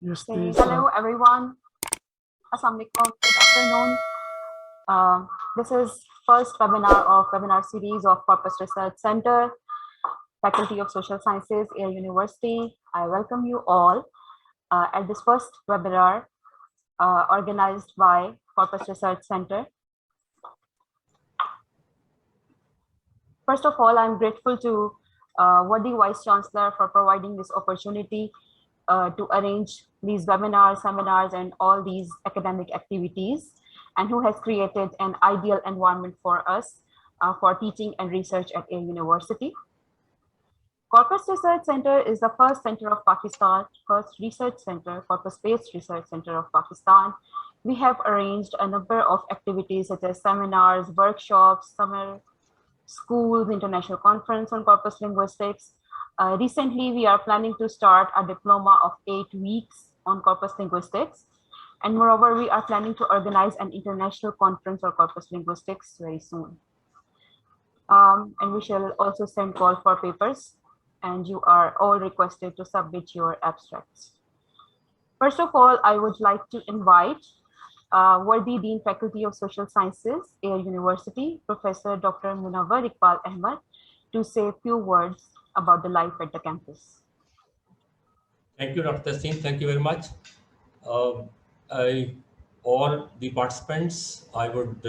Hello everyone. Assalamualaikum. Good afternoon. This is first webinar of webinar series of Corpus Research Center, Faculty of Social Sciences, Air University. I welcome you all at this first webinar organized by Corpus Research Center. First of all, I'm grateful to worthy Vice Chancellor for providing this opportunity to arrange these webinars, seminars, and all these academic activities, and who has created an ideal environment for us for teaching and research at Air University. Corpus Research Center is the first center of Pakistan, first research center, Corpus-based research center of Pakistan. We have arranged a number of activities such as seminars, workshops, summer schools, international conference on corpus linguistics. Recently, we are planning to start a diploma of 8 weeks on corpus linguistics. And moreover, we are planning to organize an international conference on corpus linguistics very soon. And we shall also send call for papers, and you are all requested to submit your abstracts. First of all, I would like to invite worthy Dean Faculty of Social Sciences, Air University, Professor Dr. Munawar Iqbal Ahmed, to say a few words about the life at the campus. Thank you, Dr. Tasneem. Thank you very much. All the participants, I would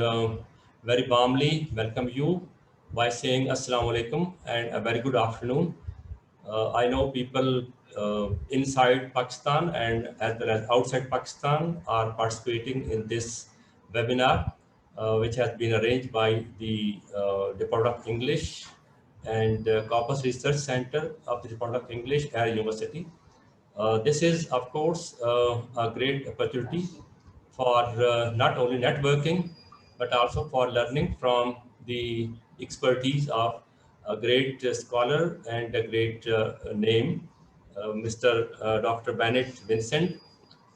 very warmly welcome you by saying Assalamu alaikum and a very good afternoon. I know people inside Pakistan and as well as outside Pakistan are participating in this webinar, which has been arranged by the Department of English and Corpus Research Center of the Department of English at University. This is, of course, a great opportunity for not only networking, but also for learning from the expertise of a great scholar and a great name, Mr. Dr. Bennett Vincent.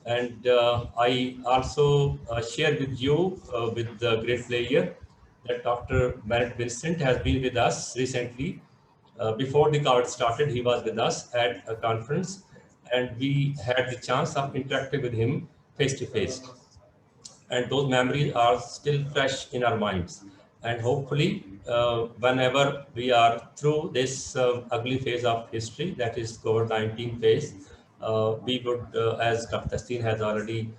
And I also share with you with the great pleasure that Dr. Bennett Vincent has been with us recently. Before the COVID started, he was with us at a conference, and we had the chance of interacting with him face to face. And those memories are still fresh in our minds. And hopefully, whenever we are through this ugly phase of history, that is COVID-19 phase, we would, as Dr. Tasteen has already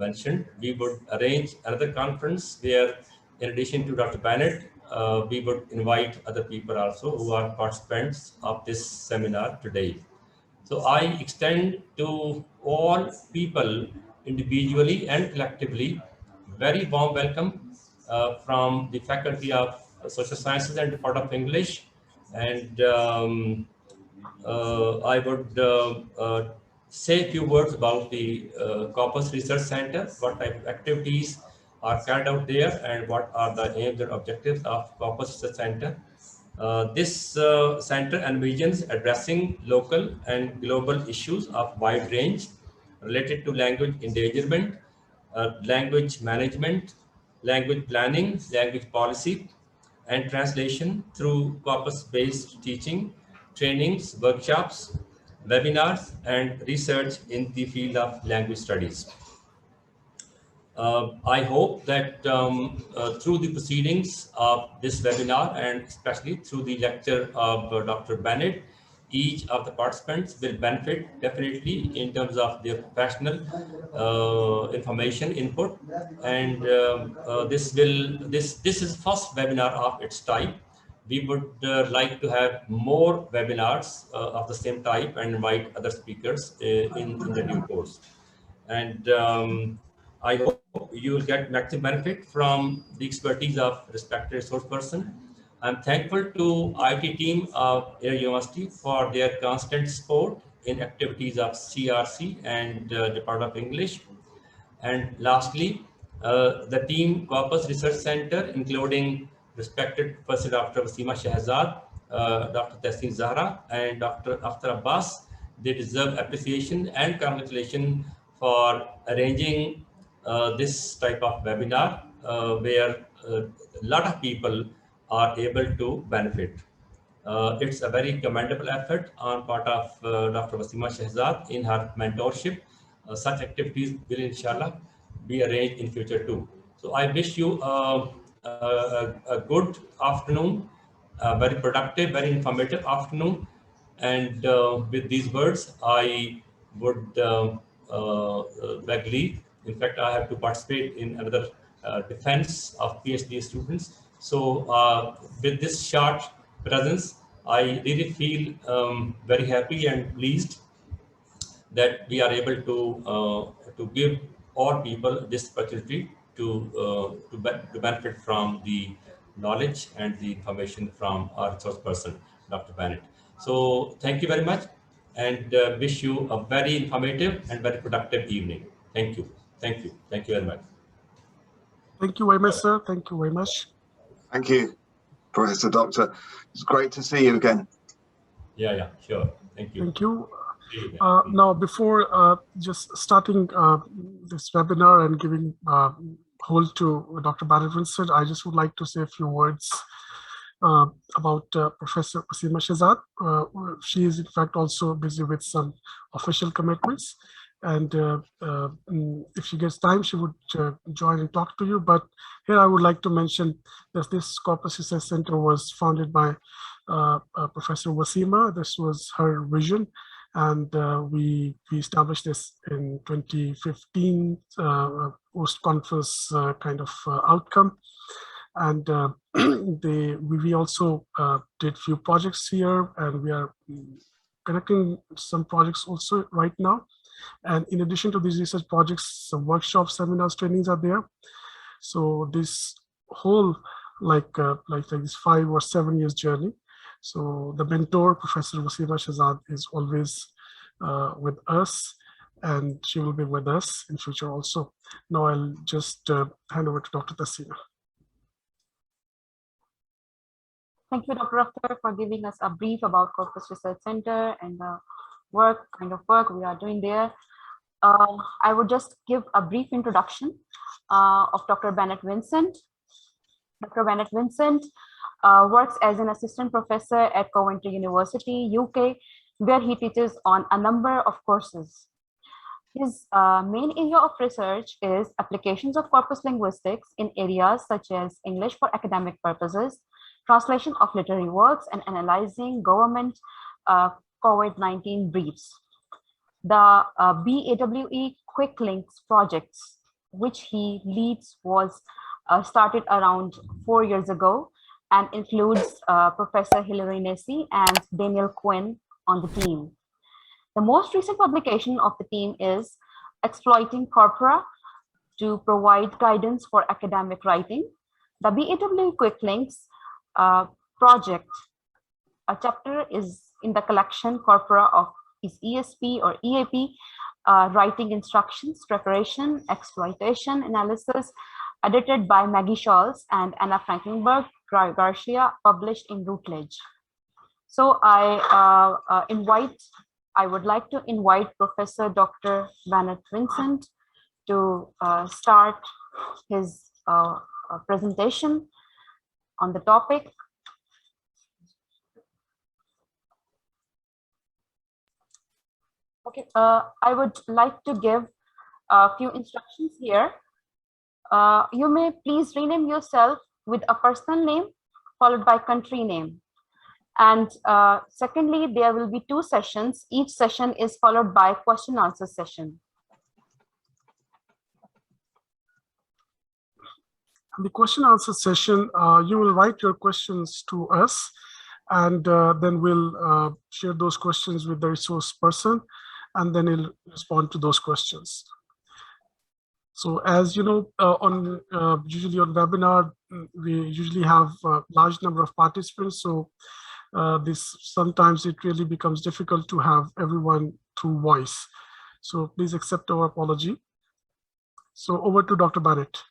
mentioned, we would arrange another conference where, in addition to Dr. Bennett, we would invite other people also who are participants of this seminar today. So I extend to all people individually and collectively very warm welcome from the Faculty of Social Sciences and Department of English. And I would say a few words about the Corpus Research Center, what type of activities are carried out there, and what are the aims and objectives of Corpus Research Center. This center envisions addressing local and global issues of wide range related to language endangerment, language management, language planning, language policy, and translation through corpus-based teaching, trainings, workshops, webinars, and research in the field of language studies. I hope that through the proceedings of this webinar and especially through the lecture of Dr. Bennett, each of the participants will benefit definitely in terms of their professional information input. And this is first webinar of its type. We would like to have more webinars of the same type and invite other speakers in the due course. And I hope you will get maximum benefit from the expertise of respected resource person. I'm thankful to IT team of Air University for their constant support in activities of CRC and Department of English. And lastly, the team Corpus Research Center, including respected Professor Dr. Wasima Shahzad, Dr. Tasneem Zahra, and Dr. Akhtar Abbas, they deserve appreciation and congratulations for arranging this type of webinar where a lot of people are able to benefit. It's a very commendable effort on part of Dr. Wasima Shehzad in her mentorship. Such activities will, inshallah, be arranged in future too. So I wish you a good afternoon, a very productive, very informative afternoon. And with these words, I would beg leave. In fact, I have to participate in another defense of PhD students. So with this short presence, I really feel very happy and pleased that we are able to give all people this opportunity to benefit from the knowledge and the information from our resource person, Dr. Bennett. So thank you very much, and wish you a very informative and very productive evening. Thank you. Thank you. Thank you very much. Thank you very much, sir. Thank you very much. Thank you, Professor Doctor. It's great to see you again. Yeah, sure. Thank you. Thank you. Now, before just starting this webinar and giving hold to Dr. Bennett Vincent, I just would like to say a few words about Professor Wasima Shehzad. She is in fact also busy with some official commitments, and if she gets time, she would join and talk to you. But here I would like to mention that this Corpus Research Center was founded by Professor Wasima. This was her vision, and we established this in 2015 post-conference kind of outcome. And we also did few projects here, and we are connecting some projects also right now. And in addition to these research projects, some workshops, seminars, trainings are there. So this whole like this 5 or 7 years journey. So the mentor, Professor Wasima Shehzad, is always with us, and she will be with us in future also. Now I'll just hand over to Dr. Tasina. Thank you, Dr. Akhtar, for giving us a brief about Corpus Research Center and the kind of work we are doing there. I would just give a brief introduction of Dr. Bennett Vincent. Dr. Bennett Vincent works as an assistant professor at Coventry University, UK, where he teaches on a number of courses. His main area of research is applications of corpus linguistics in areas such as English for academic purposes, translation of literary works, and analyzing government COVID-19 briefs. The BAWE Quicklinks projects, which he leads, was started around 4 years ago and includes Professor Hilary Nesi and Daniel Quinn on the team. The most recent publication of the team is Exploiting Corpora to Provide Guidance for Academic Writing. The BAWE Quicklinks project, a chapter is in the collection Corpora of is ESP or EAP, writing instructions, preparation, exploitation, analysis, edited by Maggie Scholz and Anna Frankenberg Garcia, published in Routledge. So I would like to invite Professor Dr. Bennett Vincent to start his presentation on the topic. Okay, I would like to give a few instructions here. You may please rename yourself with a personal name followed by country name. And secondly, there will be 2 sessions. Each session is followed by question answer session. In the question answer session, you will write your questions to us, and then we'll share those questions with the resource person, and then he'll respond to those questions. So as you know, usually on webinar, we usually have a large number of participants. So sometimes it really becomes difficult to have everyone through voice. So please accept our apology. So over to Dr. Bennett.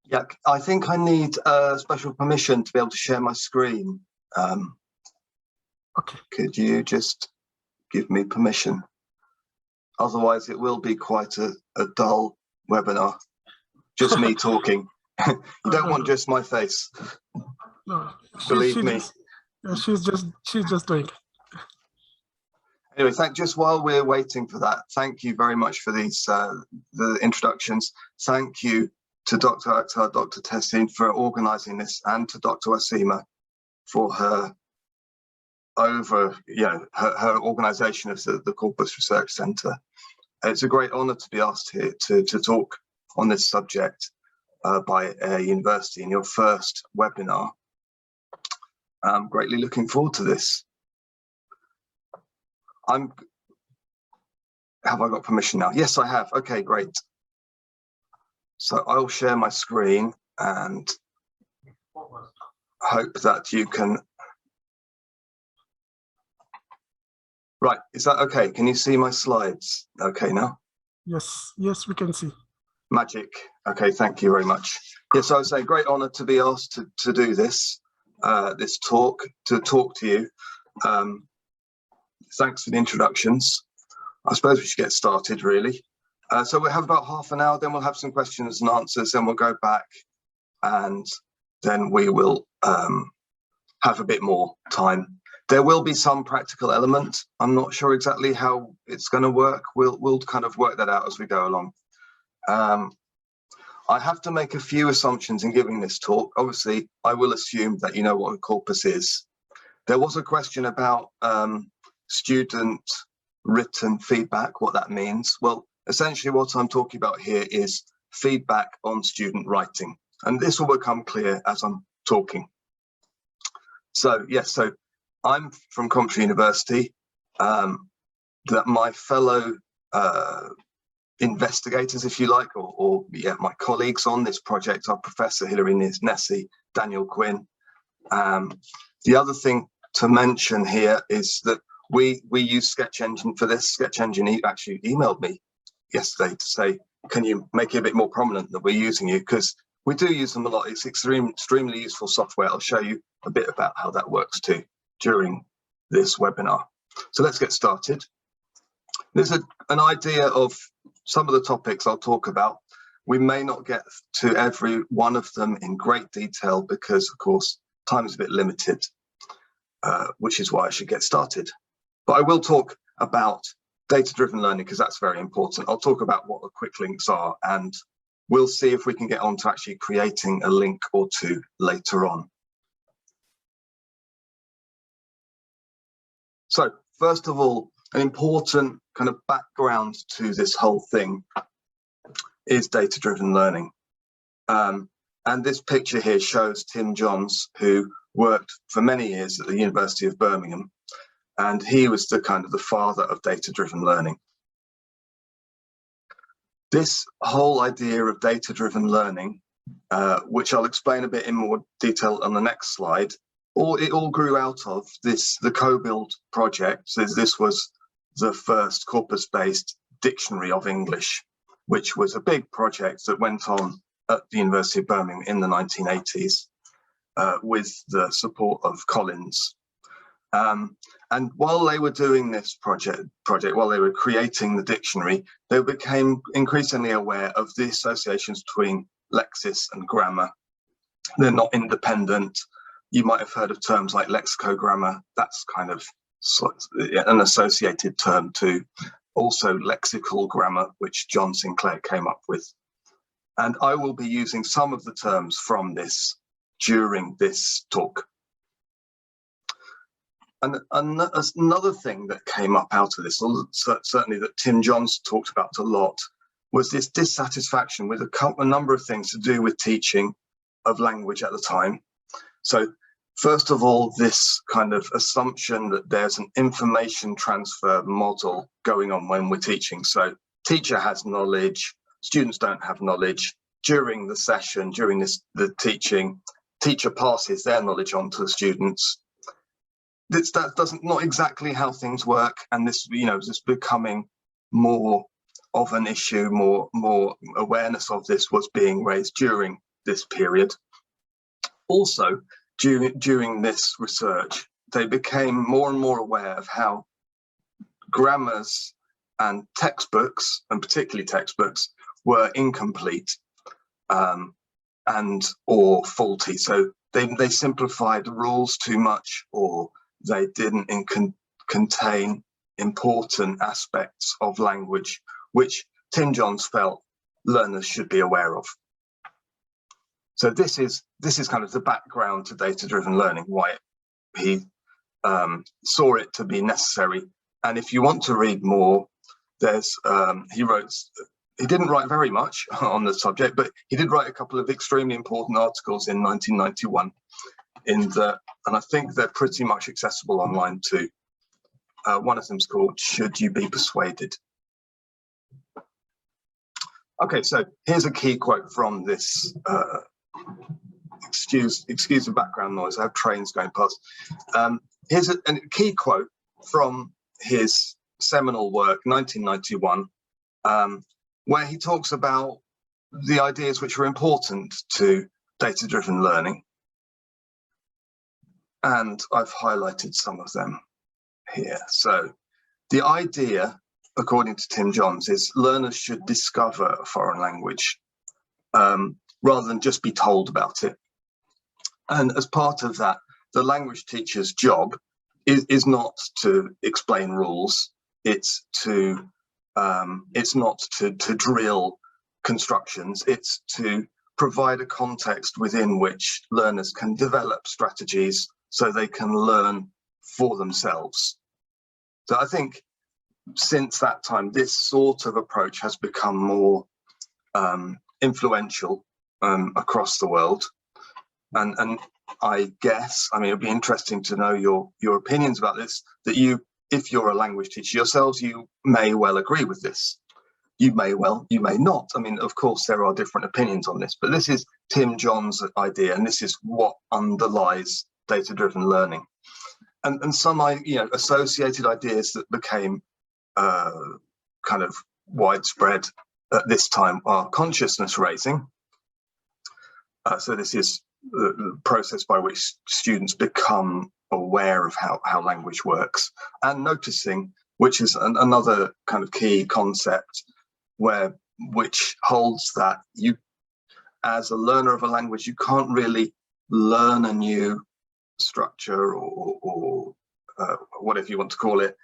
Yeah, I think I need special permission to be able to share my screen. Okay. Could you just give me permission? Otherwise, it will be quite a dull webinar. Just me talking. You don't want just my face. No, Believe me. She's just doing it. Anyway, just while we're waiting for that, thank you very much for these the introductions. Thank you to Dr. Akhtar, Dr. Tessin for organising this, and to Dr. Wasima for her her organisation of the Corpus Research Centre. It's a great honour to be asked here to talk on this subject by a university in your first webinar. I'm greatly looking forward to this. Have I got permission now? Yes, I have. Okay, great. So I'll share my screen and hope that you can. Right, is that okay? Can you see my slides okay now? Yes, we can see. Magic. Okay, thank you very much. Yes, I would say great honour to be asked to do this, this talk, to talk to you. Thanks for the introductions. I suppose we should get started, really. So we'll have about half an hour, then we'll have some questions and answers, then we'll go back, and then we will have a bit more time. There will be some practical element. I'm not sure exactly how it's going to work. We'll kind of work that out as we go along. I have to make a few assumptions in giving this talk. Obviously, I will assume that you know what a corpus is. There was a question about student written feedback, what that means. Well, essentially what I'm talking about here is feedback on student writing. And this will become clear as I'm talking. So, yes, so I'm from Coventry University. That my fellow investigators, if you like, or my colleagues on this project are Professor Hilary Nessie, Daniel Quinn. The other thing to mention here is that we use Sketch Engine for this. Sketch Engine actually emailed me yesterday to say, can you make it a bit more prominent that we're using you? Because we do use them a lot. It's extremely useful software. I'll show you a bit about how that works too during this webinar. So let's get started. There's an idea of some of the topics I'll talk about. We may not get to every one of them in great detail because, of course, time is a bit limited, which is why I should get started. But I will talk about data-driven learning because that's very important. I'll talk about what the quick links are, and we'll see if we can get on to actually creating a link or two later on. So first of all, an important kind of background to this whole thing is data-driven learning. And this picture here shows Tim Johns, who worked for many years at the University of Birmingham, and he was the kind of the father of data-driven learning. This whole idea of data-driven learning, which I'll explain a bit in more detail on the next slide, it all grew out of the co-build project. So this was the first corpus-based dictionary of English, which was a big project that went on at the University of Birmingham in the 1980s with the support of Collins. And while they were doing this project, while they were creating the dictionary, they became increasingly aware of the associations between lexis and grammar. They're not independent. You might have heard of terms like lexicogrammar. That's kind of an associated term to also lexical grammar, which John Sinclair came up with. And I will be using some of the terms from this during this talk. And another thing that came up out of this, certainly that Tim Johns talked about a lot, was this dissatisfaction with a number of things to do with teaching of language at the time. So first of all, this kind of assumption that there's an information transfer model going on when we're teaching. So teacher has knowledge, students don't have knowledge. During the session, during the teaching, teacher passes their knowledge on to the students. That doesn't not exactly how things work, and this is becoming more of an issue. More awareness of this was being raised during this period. Also, during this research, they became more and more aware of how grammars and textbooks, and particularly textbooks, were incomplete and or faulty. So they simplified the rules too much, or they didn't contain important aspects of language, which Tim Johns felt learners should be aware of. So this is kind of the background to data-driven learning, why he saw it to be necessary. And if you want to read more, there's he didn't write very much on the subject, but he did write a couple of extremely important articles in 1991 and I think they're pretty much accessible online too. One of them's called "Should You Be Persuaded?" Okay, so here's a key quote from this. Excuse the background noise, I have trains going past. Here's a key quote from his seminal work, 1991, where he talks about the ideas which are important to data-driven learning. And I've highlighted some of them here. So the idea, according to Tim Johns, is learners should discover a foreign language rather than just be told about it. And as part of that, the language teacher's job is not to explain rules. It's not to drill constructions. It's to provide a context within which learners can develop strategies so they can learn for themselves. So I think since that time, this sort of approach has become more influential across the world. And I guess, I mean, it'd be interesting to know your opinions about this, that if you're a language teacher yourselves, you may well agree with this. You may well, you may not. I mean, of course, there are different opinions on this, but this is Tim Johns' idea, and this is what underlies data-driven learning. And some, associated ideas that became kind of widespread at this time are consciousness raising. So this is the process by which students become aware of how language works, and noticing, which is another kind of key concept, which holds that you, as a learner of a language, you can't really learn a new structure or whatever you want to call it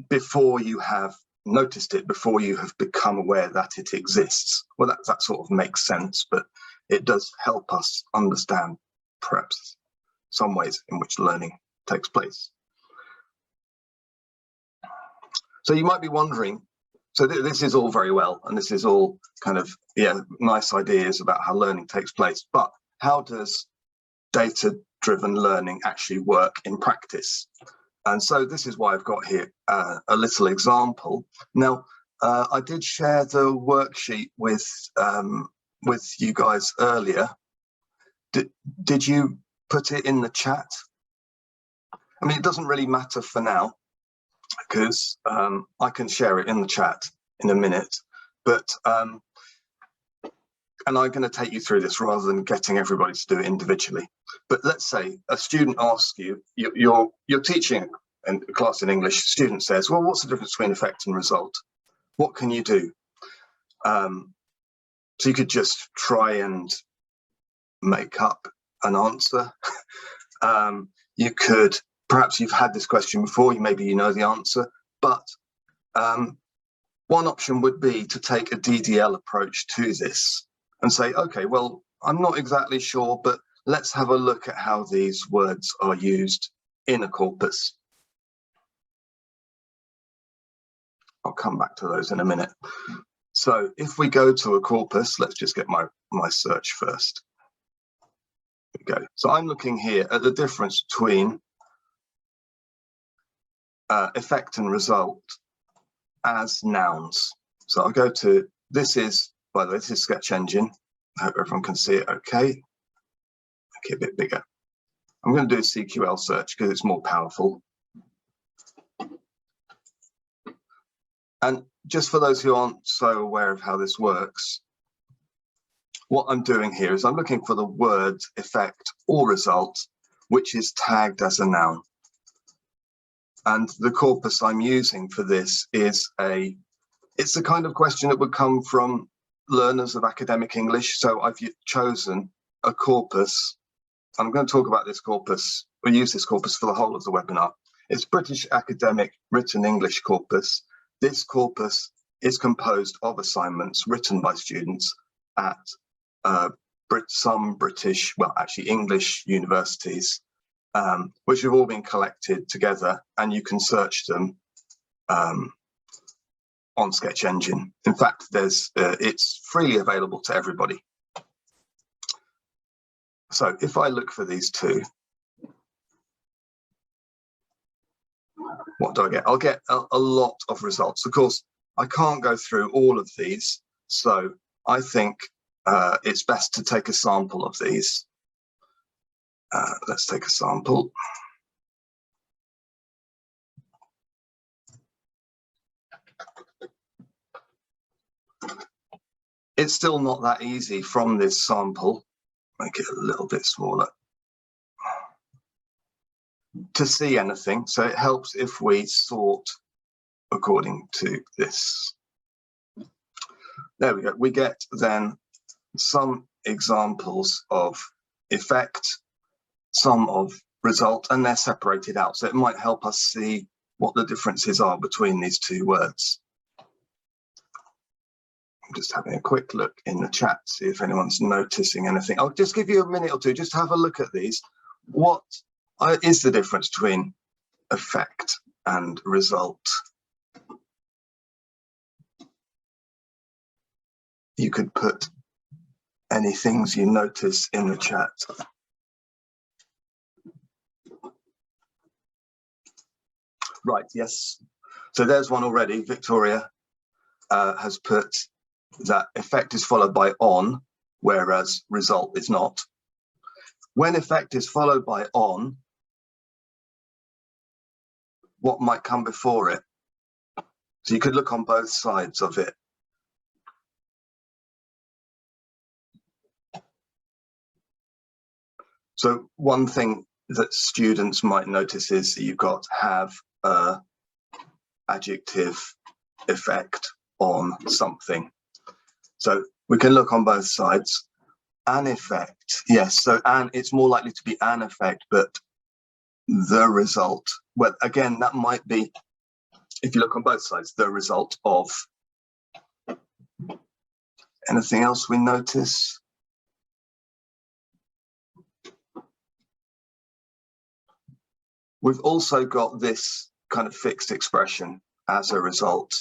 before you have noticed it, before you have become aware that it exists. Well, that sort of makes sense, but it does help us understand perhaps some ways in which learning takes place. So you might be wondering, so this is all very well, and this is all kind of, nice ideas about how learning takes place, but how does data-driven learning actually work in practice? And so this is why I've got here a little example. Now, I did share the worksheet with you guys earlier. Did you put it in the chat? I mean, it doesn't really matter for now, because I can share it in the chat in a minute, but and I'm going to take you through this rather than getting everybody to do it individually. But let's say a student asks you, you're teaching a class in English, student says, well, what's the difference between effect and result? What can you do? So you could just try and make up an answer. You could, perhaps you've had this question before, maybe you know the answer, but one option would be to take a DDL approach to this and say, okay, well, I'm not exactly sure, but let's have a look at how these words are used in a corpus. I'll come back to those in a minute. So if we go to a corpus, let's just get my search first. There we go. So I'm looking here at the difference between effect and result as nouns. So I'll go to, this is, by the way, this is Sketch Engine. I hope everyone can see it okay. Make it a bit bigger. I'm going to do a CQL search because it's more powerful. And just for those who aren't so aware of how this works, what I'm doing here is I'm looking for the word effect or result, which is tagged as a noun. And the corpus I'm using for this is it's the kind of question that would come from learners of academic English. So I've chosen a corpus I'm going to talk about this corpus. We'll use this corpus for the whole of the webinar. It's British Academic Written English Corpus. This corpus is composed of assignments written by students at some British, well, actually English universities, which have all been collected together, and you can search them on Sketch Engine. In fact, it's freely available to everybody. So if I look for these two, what do I get? I'll get a lot of results. Of course, I can't go through all of these, so I think it's best to take a sample of these. Let's take a sample. It's still not that easy from this sample, make it a little bit smaller, to see anything. So it helps if we sort according to this. There we go. We get then some examples of effect, some of result, and they're separated out. So it might help us see what the differences are between these two words. I'm just having a quick look in the chat, see if anyone's noticing anything. I'll just give you a minute or two, just have a look at these. What is the difference between effect and result? You could put any things you notice in the chat. Right, yes. So there's one already. Victoria has put that effect is followed by on, whereas result is not. When effect is followed by on, what might come before it? So you could look on both sides of it. So one thing that students might notice is that you've got have adjective effect on something. So we can look on both sides. An effect, yes, so it's more likely to be an effect, but the result, well, again, that might be, if you look on both sides, the result of. Anything else we notice? We've also got this kind of fixed expression, as a result,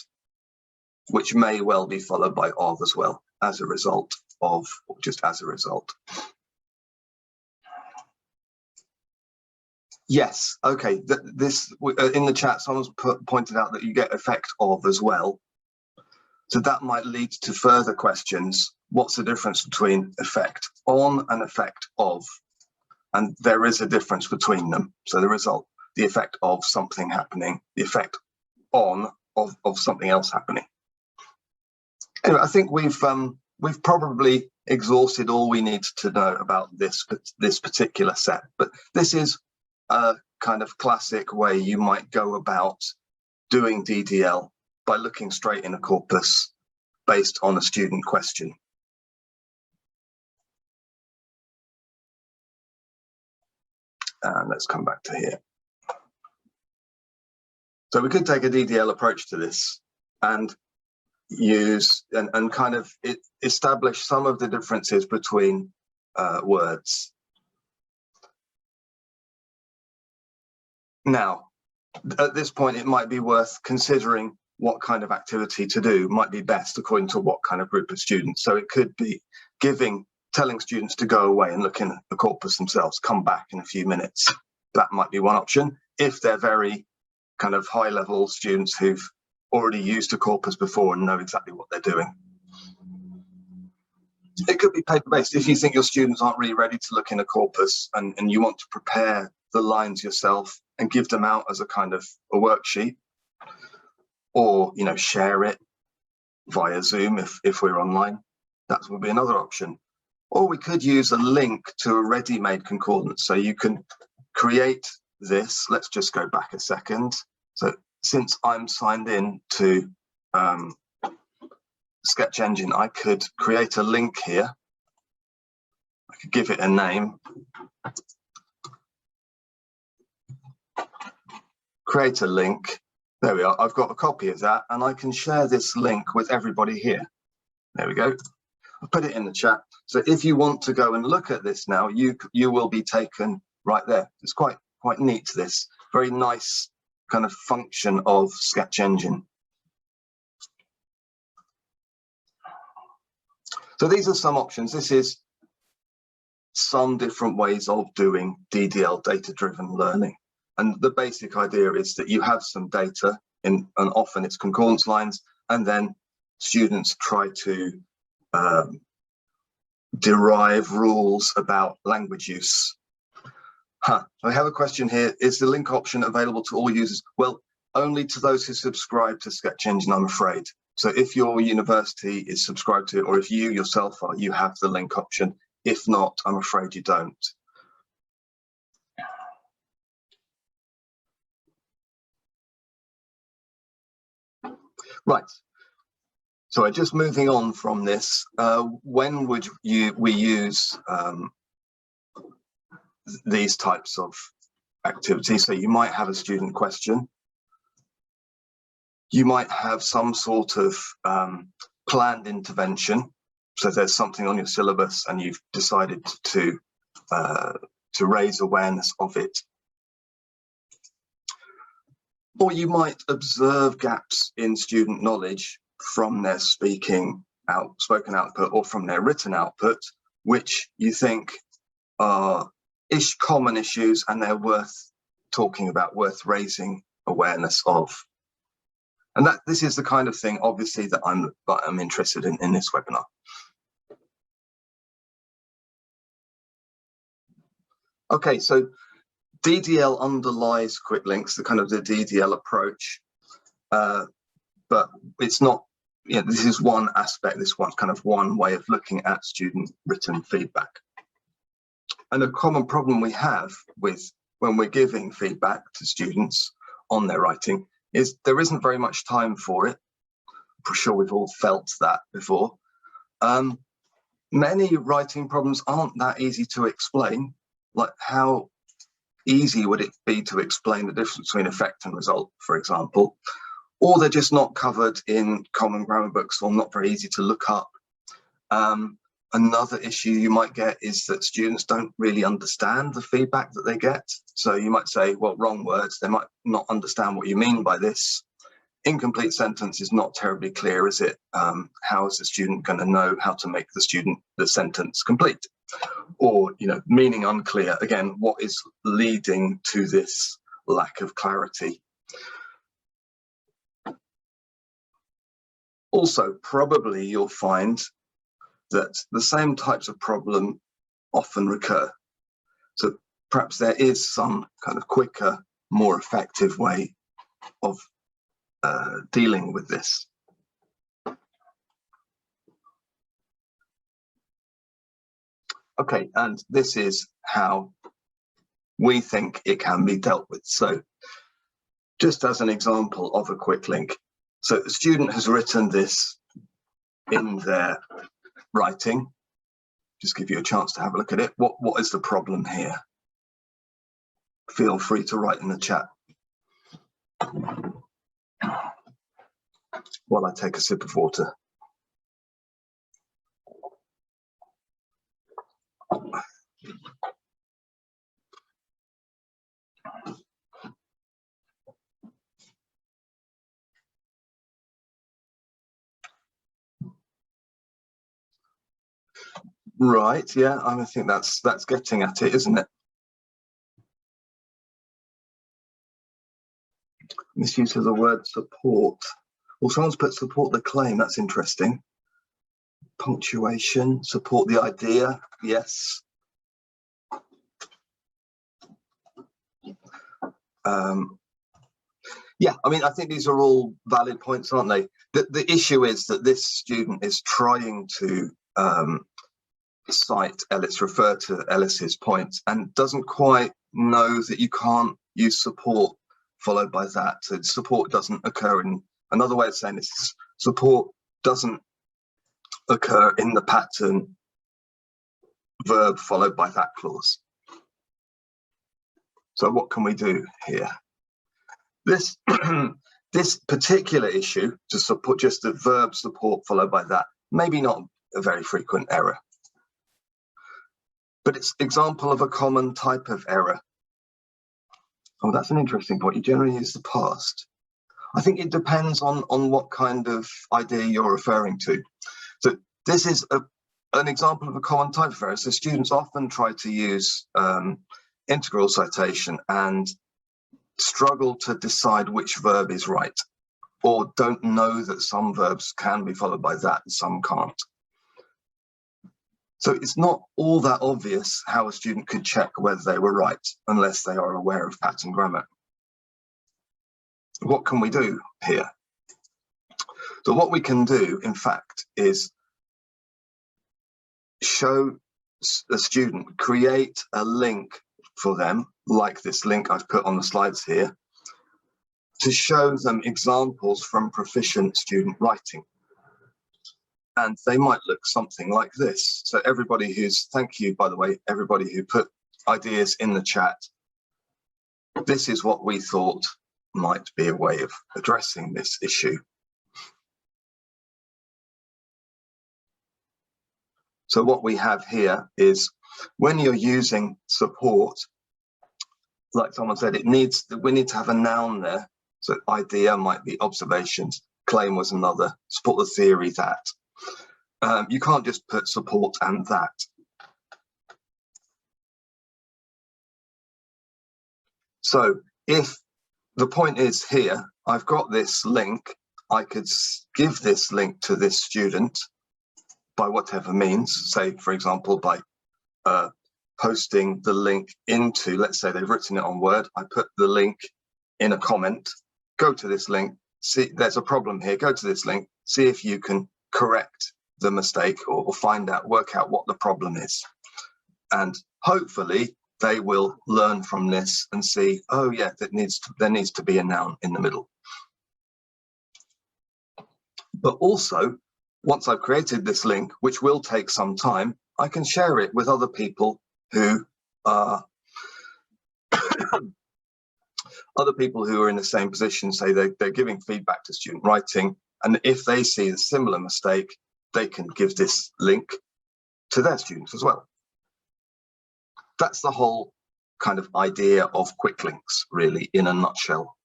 which may well be followed by of as well, as a result of, or just as a result. Yes, okay, this in the chat, someone's pointed out that you get effect of as well. So that might lead to further questions. What's the difference between effect on and effect of? And there is a difference between them. So the result, the effect of something happening, the effect on of something else happening. Anyway, I think we've probably exhausted all we need to know about this particular set, but this is a kind of classic way you might go about doing DDL by looking straight in a corpus based on a student question. And let's come back to here. So we could take a DDL approach to this and use and kind of establish some of the differences between words. Now, at this point, it might be worth considering what kind of activity to do might be best according to what kind of group of students. So it could be telling students to go away and look in the corpus themselves, come back in a few minutes. That might be one option. If they're very kind of high level students who've already used a corpus before and know exactly what they're doing. It could be paper-based. If you think your students aren't really ready to look in a corpus and you want to prepare the lines yourself and give them out as a kind of a worksheet, or share it via Zoom if we're online, that would be another option. Or we could use a link to a ready-made concordance. So you can create this. Let's just go back a second. So since I'm signed in to Sketch Engine, I could create a link here. I could give it a name. create a link. There we are. I've got a copy of that, and I can share this link with everybody here. There we go. I'll put it in the chat. So if you want to go and look at this now, you will be taken right there. It's quite neat, this very nice kind of function of Sketch Engine. So these are some options. This is some different ways of doing DDL, data-driven learning. And the basic idea is that you have some data and often it's concordance lines, and then students try to derive rules about language use. I have a question here. Is the link option available to all users? Well, only to those who subscribe to Sketch Engine, I'm afraid. So if your university is subscribed to it, or if you yourself are, you have the link option. If not, I'm afraid you don't. Right. So just moving on from this, when would we use these types of activities? So you might have a student question. You might have some sort of planned intervention. So there's something on your syllabus and you've decided to raise awareness of it. Or you might observe gaps in student knowledge from their spoken output or from their written output, which you think are common issues and they're worth talking about, worth raising awareness of. And this is the kind of thing, obviously, that I'm interested in this webinar. Okay, so DDL underlies Quicklinks, the kind of the DDL approach, but it's not, this is one aspect, this one kind of one way of looking at student written feedback. And a common problem we have with when we're giving feedback to students on their writing is there isn't very much time for it. I'm sure we've all felt that before. Many writing problems aren't that easy to explain. Like, how easy would it be to explain the difference between effect and result, for example? Or they're just not covered in common grammar books or not very easy to look up. Another issue you might get is that students don't really understand the feedback that they get. So you might say, well, wrong words. They might not understand what you mean by this. Incomplete sentence is not terribly clear, is it? How is the student going to know how to make the sentence complete? Or, meaning unclear. Again, what is leading to this lack of clarity? Also, probably you'll find that the same types of problem often recur. So perhaps there is some kind of quicker, more effective way of dealing with this. Okay, and this is how we think it can be dealt with. So just as an example of a quick link, so the student has written this in their writing. Just give you a chance to have a look at it. What is the problem here? Feel free to write in the chat while I take a sip of water. Right, yeah, I think that's getting at it, isn't it? Misuse of the word support. Well, someone's put support the claim, that's interesting. Punctuation, support the idea, yes. Yeah, I mean, I think these are all valid points, aren't they? The issue is that this student is trying to refer to Ellis's points and doesn't quite know that you can't use support followed by that. So support doesn't occur in, another way of saying this is support doesn't occur in the pattern verb followed by that clause. So what can we do here? This this particular issue, to support just the verb support followed by that, maybe not a very frequent error, but it's example of a common type of error. Oh, that's an interesting point. You generally use the past. I think it depends on what kind of idea you're referring to. So this is an example of a common type of error. So students often try to use integral citation and struggle to decide which verb is right, or don't know that some verbs can be followed by that and some can't. So it's not all that obvious how a student could check whether they were right unless they are aware of pattern grammar. What can we do here? So what we can do, in fact, is show a student, create a link for them, like this link I've put on the slides here, to show them examples from proficient student writing. And they might look something like this. So everybody thank you, by the way, everybody who put ideas in the chat. This is what we thought might be a way of addressing this issue. So what we have here is when you're using support, like someone said, we need to have a noun there. So idea might be observations, claim was another, support the theory that. You can't just put support and that. So if the point is here, I've got this link, I could give this link to this student by whatever means, say, for example, by posting the link into, let's say they've written it on Word, I put the link in a comment, go to this link, see there's a problem here, go to this link, see if you can correct the mistake or find out, work out what the problem is. And hopefully they will learn from this and see, oh yeah, there needs to be a noun in the middle. But also, once I've created this link, which will take some time, I can share it with other people who are in the same position, say they're giving feedback to student writing, and if they see a similar mistake, they can give this link to their students as well. That's the whole kind of idea of quick links, really, in a nutshell.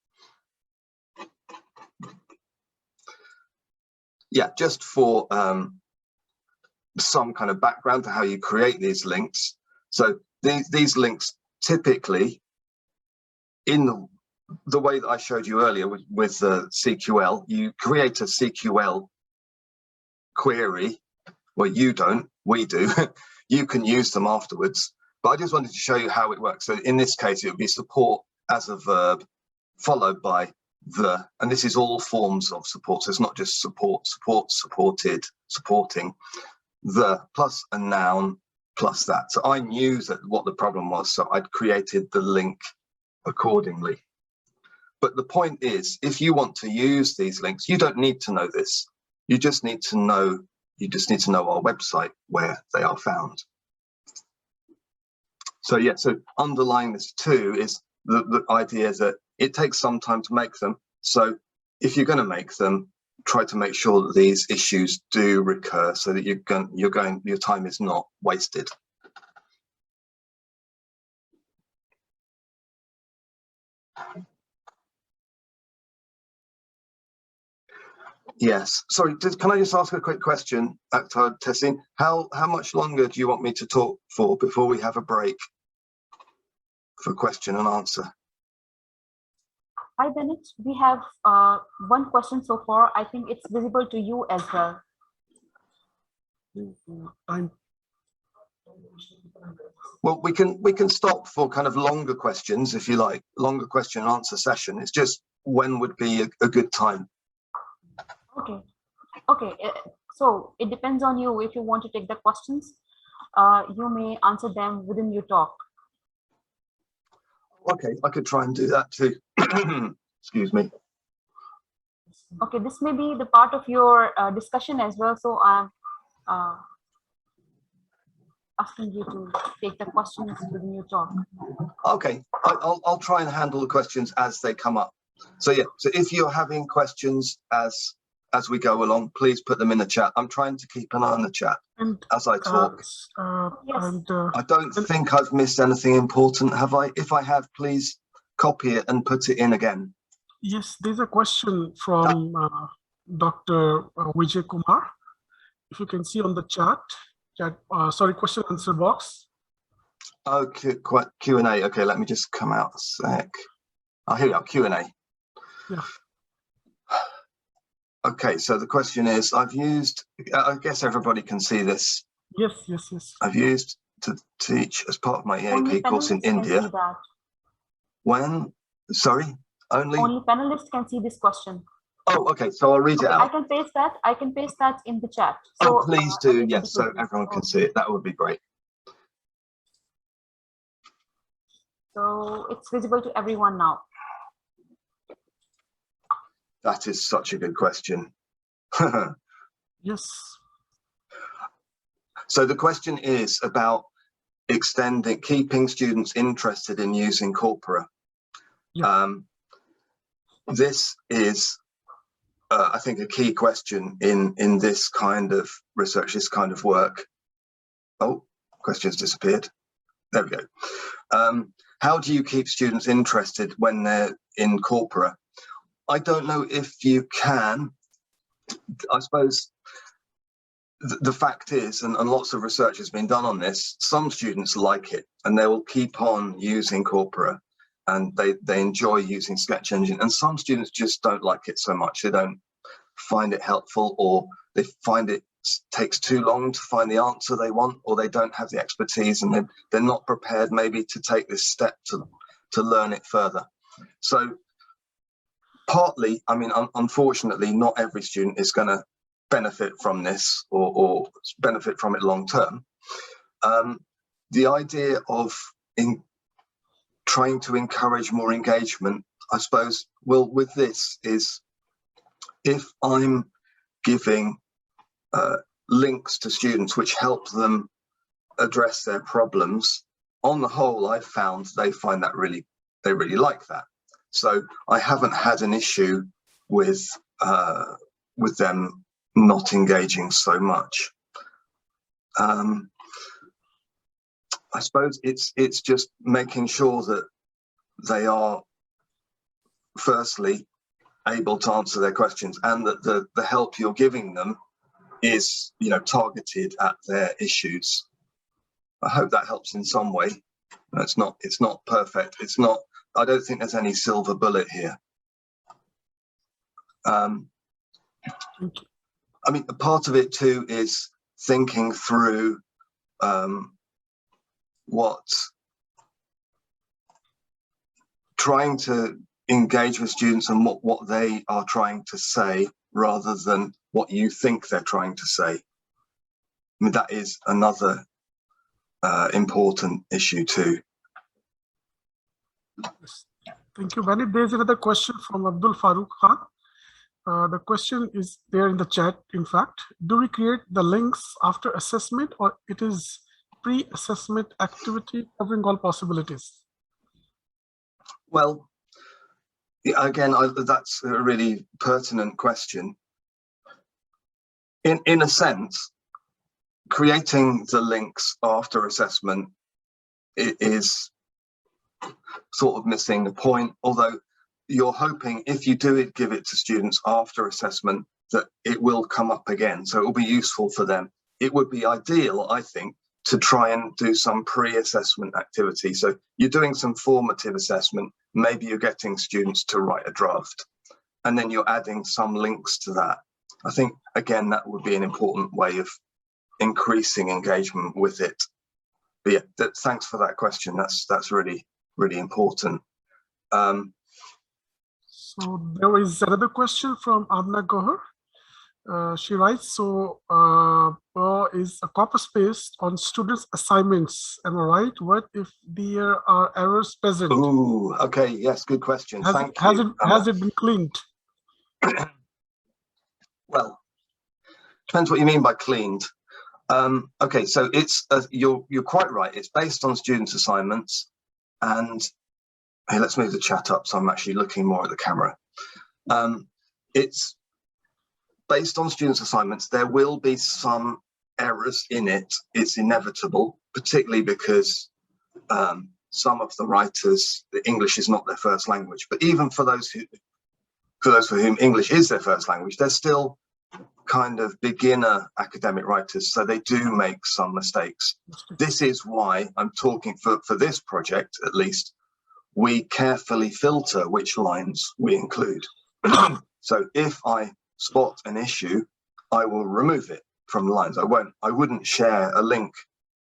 Yeah, just for some kind of background to how you create these links. So these links typically, in the way that I showed you earlier with CQL, you create a CQL query. Well, you don't, we do. You can use them afterwards. But I just wanted to show you how it works. So in this case, it would be support as a verb, followed by the, and this is all forms of support. So it's not just support, supported, supporting, the plus a noun plus that. So I knew that what the problem was, so I'd created the link accordingly. But the point is, if you want to use these links, you don't need to know this. You just need to know our website where they are found. So yeah, so underlying this too is the idea that it takes some time to make them. So if you're going to make them, try to make sure that these issues do recur so that your time is not wasted. Yes, sorry, can I just ask a quick question, Akhtar Tessin? How much longer do you want me to talk for before we have a break for question and answer? 5 minutes. We have one question so far. I think it's visible to you as well. Well, we can stop for kind of longer questions if you like, longer question and answer session. It's just when would be a good time. Okay, so it depends on you. If you want to take the questions, you may answer them within your talk. Okay, I could try and do that too. Excuse me. Okay, this may be the part of your discussion as well. So asking you to take the questions to the new talk. Okay, I'll try and handle the questions as they come up. So yeah, so if you're having questions as we go along, please put them in the chat. I'm trying to keep an eye on the chat as I talk. Yes. I don't think I've missed anything important, have I? If I have, please copy it and put it in again. Yes, there's a question from Dr. Vijay Kumar. If you can see on the chat, sorry, question answer box. Okay, Q&A. Okay, let me just come out a sec. Oh, here we are, Q&A. Yeah. Okay, so the question is, I've used, I guess everybody can see this. Yes, yes, yes. I've used to teach as part of my EAP course in India. When, sorry, only panelists can see this question. Oh, okay, so I'll read it out. I can paste that in the chat. So please do, yes, so everyone can see it. That would be great. So it's visible to everyone now. That is such a good question. Yes. So the question is about keeping students interested in using Corpora. Yeah. This is, I think, a key question in this kind of research, this kind of work. Oh, question's disappeared. There we go. How do you keep students interested when they're in Corpora? I don't know if you can. I suppose the fact is, and lots of research has been done on this, some students like it and they will keep on using Corpora and they enjoy using Sketch Engine, and some students just don't like it so much. They don't find it helpful, or they find it takes too long to find the answer they want, or they don't have the expertise and they're not prepared maybe to take this step to learn it further. So partly, I mean, unfortunately, not every student is going to benefit from this or benefit from it long term. The idea of trying to encourage more engagement, I suppose, with this is, if I'm giving links to students which help them address their problems, on the whole, I've found they find that they really like that. So I haven't had an issue with them not engaging so much. I suppose it's just making sure that they are firstly able to answer their questions, and that the help you're giving them is, you know, targeted at their issues. I hope that helps in some way. It's not perfect. It's not. I don't think there's any silver bullet here. I mean, a part of it too is thinking through trying to engage with students and what they are trying to say, rather than what you think they're trying to say. I mean, that is another important issue too. Thank you, Benny. There's another question from Abdul Farooq Khan. The question is there in the chat, in fact. Do we create the links after assessment, or it is pre-assessment activity covering all possibilities? Well, again, that's a really pertinent question. In a sense, creating the links after assessment is sort of missing the point, although you're hoping, if you do give it to students after assessment, that it will come up again, so it will be useful for them. It would be ideal, I think, to try and do some pre-assessment activity. So you're doing some formative assessment, maybe you're getting students to write a draft, and then you're adding some links to that. I think, again, that would be an important way of increasing engagement with it. But yeah, thanks for that question. That's really, really important. So there is another question from Amna Gohar. She writes, so is a corpus based on students' assignments, am I right? What if there are errors present? Ooh, okay, yes, good question. Thank you. Has it been cleaned? Well, depends what you mean by cleaned. Okay, so it's you're quite right. It's based on students' assignments, and hey, let's move the chat up so I'm actually looking more at the camera. It's based on students' assignments. There will be some errors in it. It's inevitable, particularly because some of the writers, the English is not their first language. But even for those for whom English is their first language, they're still kind of beginner academic writers, so they do make some mistakes. This is why I'm talking for this project, at least, we carefully filter which lines we include. So if I spot an issue, I will remove it from the lines. I wouldn't share a link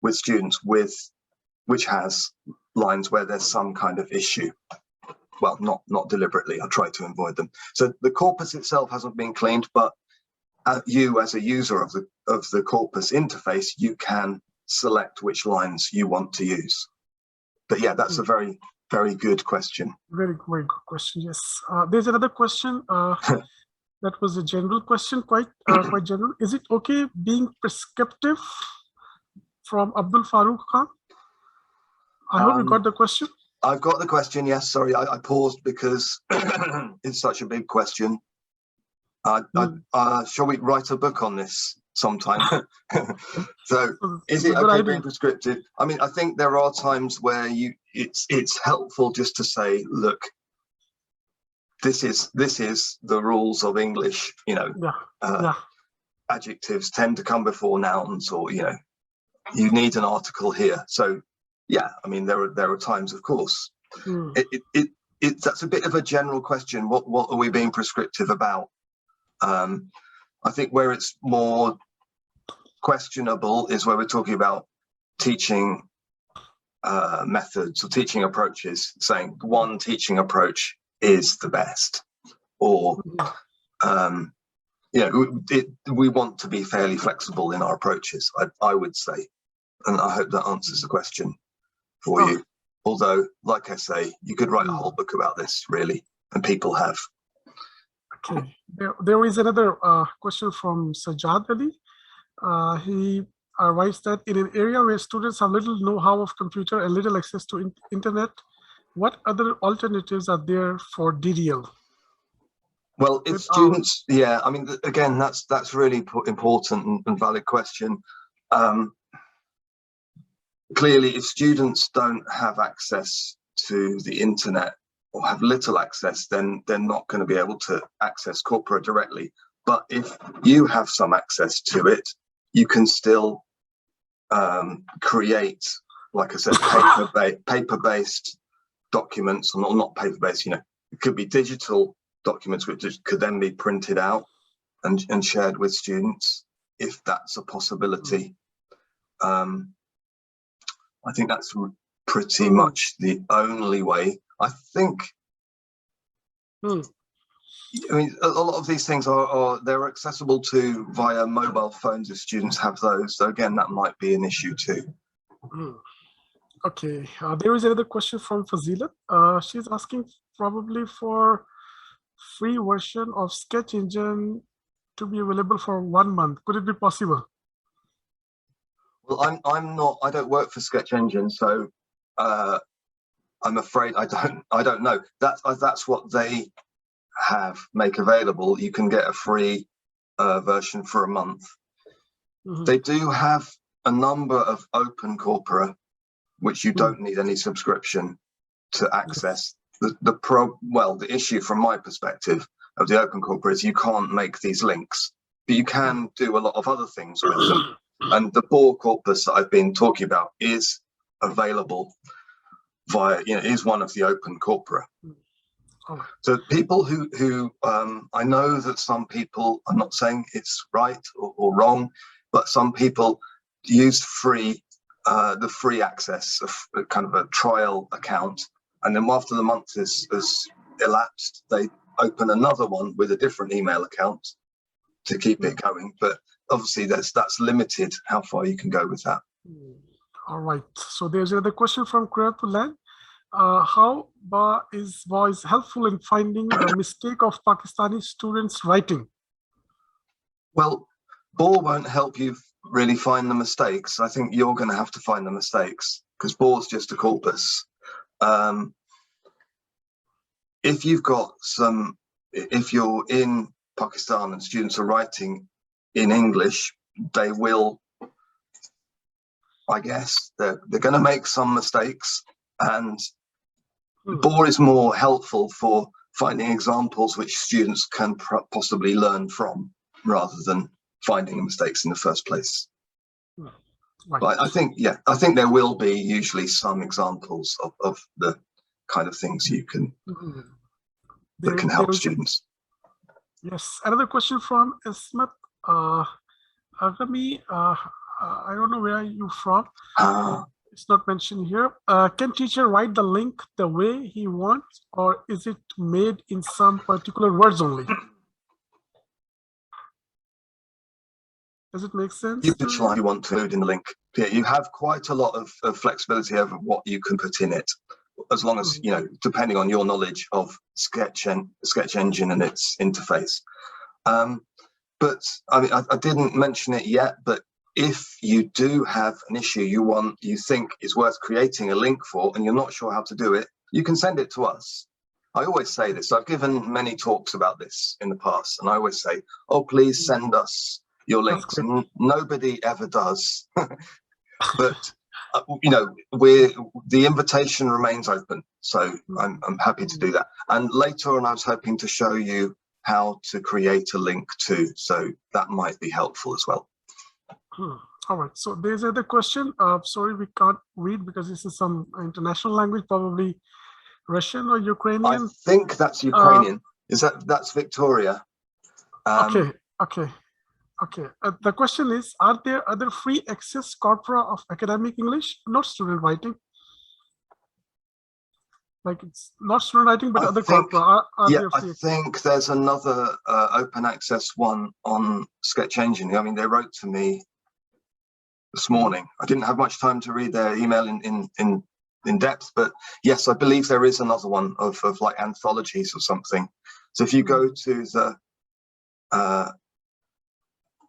with students which has lines where there's some kind of issue. Well, not deliberately. I try to avoid them. So the corpus itself hasn't been cleaned, but you as a user of the Corpus interface, you can select which lines you want to use. But yeah, that's a very, very good question. Very good question. Yes. There's another question. That was a general question, quite general. Is it okay being prescriptive? From Abdul Farooq Khan. I hope you got the question. I've got the question. Yes. Sorry, I paused because it's such a big question. Shall we write a book on this sometime? So is it okay being prescriptive? I mean, I think there are times where it's helpful just to say, look, this is the rules of English, you know. Adjectives tend to come before nouns, or you know, you need an article here. So yeah, I mean, there are times, of course. That's a bit of a general question. What are we being prescriptive about? I think where it's more questionable is where we're talking about teaching methods or teaching approaches, saying one teaching approach is the best, or you know, we want to be fairly flexible in our approaches, I would say, and I hope that answers the question for you. Although, like I say, you could write a whole book about this, really, and people have. Okay, there is another question from Sajjad Ali. He writes that in an area where students have little know-how of computer and little access to internet, what other alternatives are there for DDL? Well, if students, yeah, I mean, again, that's really important and valid question. Clearly, if students don't have access to the internet or have little access, then they're not going to be able to access Corpora directly. But if you have some access to it, you can still create, like I said, paper-based documents, or not paper-based, you know, it could be digital documents which could then be printed out and shared with students, if that's a possibility. I think that's pretty much the only way. I think, I mean, a lot of these things they're accessible to via mobile phones if students have those. So again, that might be an issue too. Okay, there is another question from Fazila. She's asking probably for free version of Sketch Engine to be available for 1 month. Could it be possible? Well, I don't work for Sketch Engine, so I'm afraid I don't know. That's what they make available. You can get a free version for a month. They do have a number of open corpora, which you don't need any subscription to access. The issue from my perspective of the open corpora is you can't make these links, but you can do a lot of other things with them. And the BAWE corpus that I've been talking about is available via, you know, is one of the open corpora. So people who I know that some people, I'm not saying it's right or wrong, but some people use the free access of kind of a trial account, and then after the month is elapsed, they open another one with a different email account to keep it going. But obviously that's limited how far you can go with that. All right, so there's another question from Kuratullah. How BAWE is helpful in finding the mistake of Pakistani students writing? Well, BAWE won't help you really find the mistakes. I think you're going to have to find the mistakes because BAWE's just a corpus. If you've got if you're in Pakistan and students are writing in English, they will, I guess, they're going to make some mistakes, and BAWE is more helpful for finding examples which students can possibly learn from rather than finding the mistakes in the first place. Right. But I think, yeah, I think there will be usually some examples of the kind of things you can that can help students. Yes, another question from Ismat Agami. I don't know where are you from. It's not mentioned here. Can teacher write the link the way he wants, or is it made in some particular words only? Does it make sense? You decide you want to include in the link. Yeah, you have quite a lot of flexibility over what you can put in it, as long as, you know, depending on your knowledge of Sketch Engine and its interface. But I mean, I didn't mention it yet, but if you do have an issue you think is worth creating a link for, and you're not sure how to do it, you can send it to us. I always say this. I've given many talks about this in the past, and I always say, oh, please send us your links, and nobody ever does. But you know, the invitation remains open, so I'm happy to do that. And later on, I was hoping to show you how to create a link too, so that might be helpful as well. All right, so there's another question. Sorry, we can't read because this is some international language, probably Russian or Ukrainian. I think that's Ukrainian. That's Victoria? Okay. The question is, are there other free access corpora of academic English, not student writing? Like it's not student writing, but other corpora. Yeah, I think there's another open access one on Sketch Engine. I mean, they wrote to me this morning. I didn't have much time to read their email in depth, but yes, I believe there is another one of like anthologies or something. So if you go to the,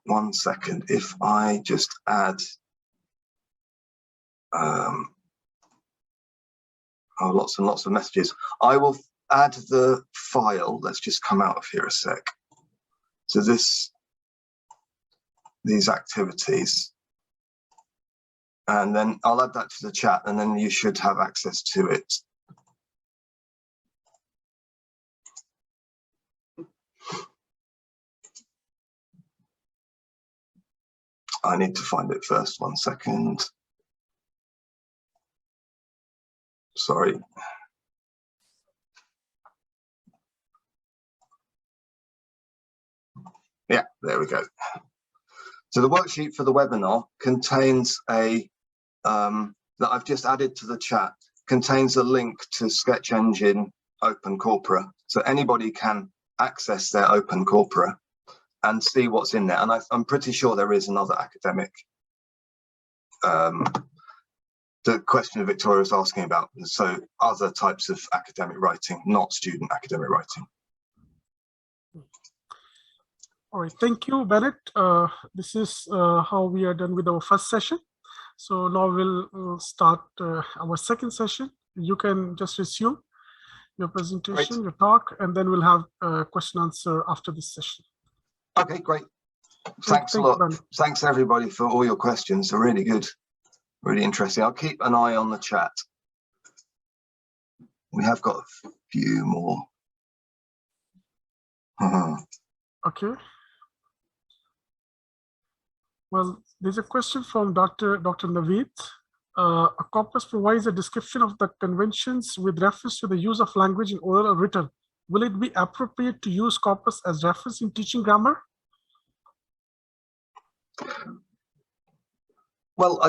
one second, if I just add, lots and lots of messages. I will add the file. Let's just come out of here a sec. So these activities, and then I'll add that to the chat, and then you should have access to it. I need to find it first, 1 second. Sorry. Yeah, there we go. So the worksheet for the webinar contains a, that I've just added to the chat, contains a link to Sketch Engine Open Corpora. So anybody can access their Open Corpora and see what's in there. And I'm pretty sure there is another academic. The question Victoria was asking about, so other types of academic writing, not student academic writing. All right, thank you, Bennett. This is how we are done with our first session. So now we'll start our second session. You can just resume your presentation, your talk, and then we'll have a question answer after this session. Okay, great. Thanks a lot. Thanks everybody for all your questions. They're really good, really interesting. I'll keep an eye on the chat. We have got a few more. Okay. Well, there's a question from Dr. Naveed. A corpus provides a description of the conventions with reference to the use of language in oral or written. Will it be appropriate to use corpus as reference in teaching grammar? Well,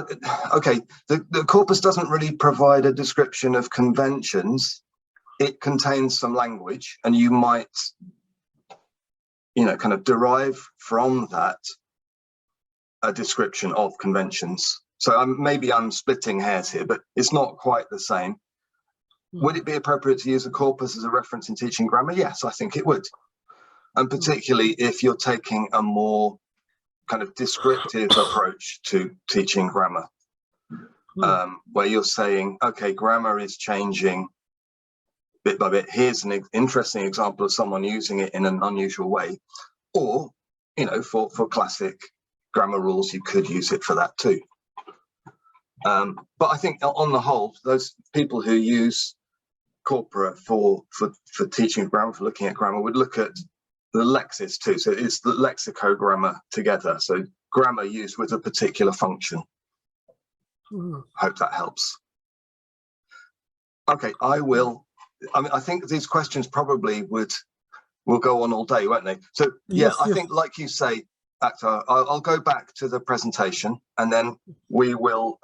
okay, the corpus doesn't really provide a description of conventions. It contains some language, and you might, you know, kind of derive from that a description of conventions. So maybe I'm splitting hairs here, but it's not quite the same. Would it be appropriate to use a corpus as a reference in teaching grammar? Yes, I think it would. And particularly if you're taking a more kind of descriptive approach to teaching grammar, where you're saying, okay, grammar is changing bit by bit. Here's an interesting example of someone using it in an unusual way. Or, you know, for classic grammar rules, you could use it for that too. But I think on the whole, those people who use Corpora for teaching grammar, for looking at grammar, would look at the lexis too. So it's the lexicogrammar together. So grammar used with a particular function. Hope that helps. Okay, I mean, I think these questions probably will go on all day, won't they? So yeah, yes, I think, like you say, Akhtar, I'll go back to the presentation and then we will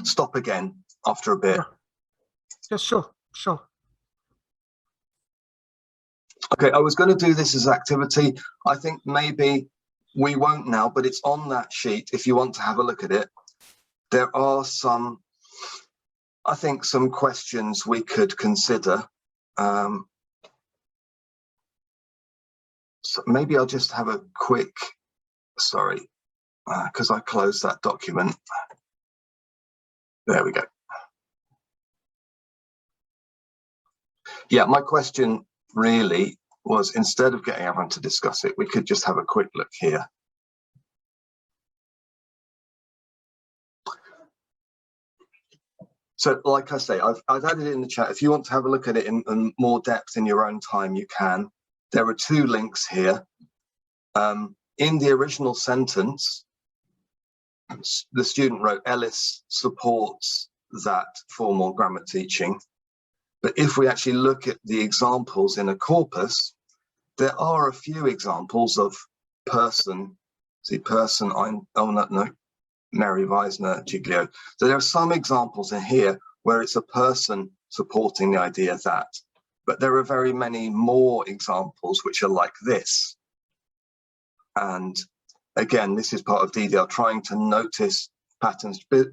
stop again after a bit. Yeah, sure. Okay, I was going to do this as activity. I think maybe we won't now, but it's on that sheet if you want to have a look at it. There are some, I think, some questions we could consider. So maybe I'll just have a quick, sorry, because I closed that document. There we go. Yeah, my question really was, instead of getting everyone to discuss it, we could just have a quick look here. So like I say, I've added it in the chat. If you want to have a look at it in more depth in your own time, you can. There are 2 links here. In the original sentence, the student wrote, Ellis supports that formal grammar teaching. But if we actually look at the examples in a corpus, there are a few examples of person, Mary Weisner, Giglio. So there are some examples in here where it's a person supporting the idea that, but there are very many more examples which are like this. And again, this is part of DDL, trying to notice patterns, but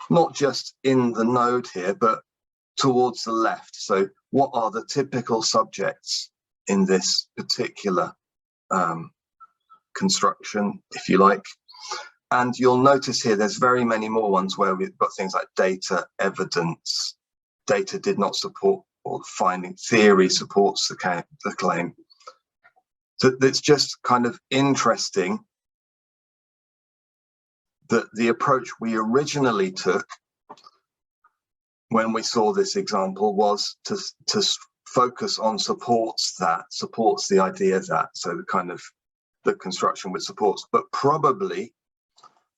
not just in the node here, but towards the left. So what are the typical subjects in this particular construction, if you like? And you'll notice here, there's very many more ones where we've got things like data, evidence, data did not support, or finding, theory supports the claim. So it's just kind of interesting that the approach we originally took when we saw this example was to focus on supports the idea that, so the kind of the construction with supports, but probably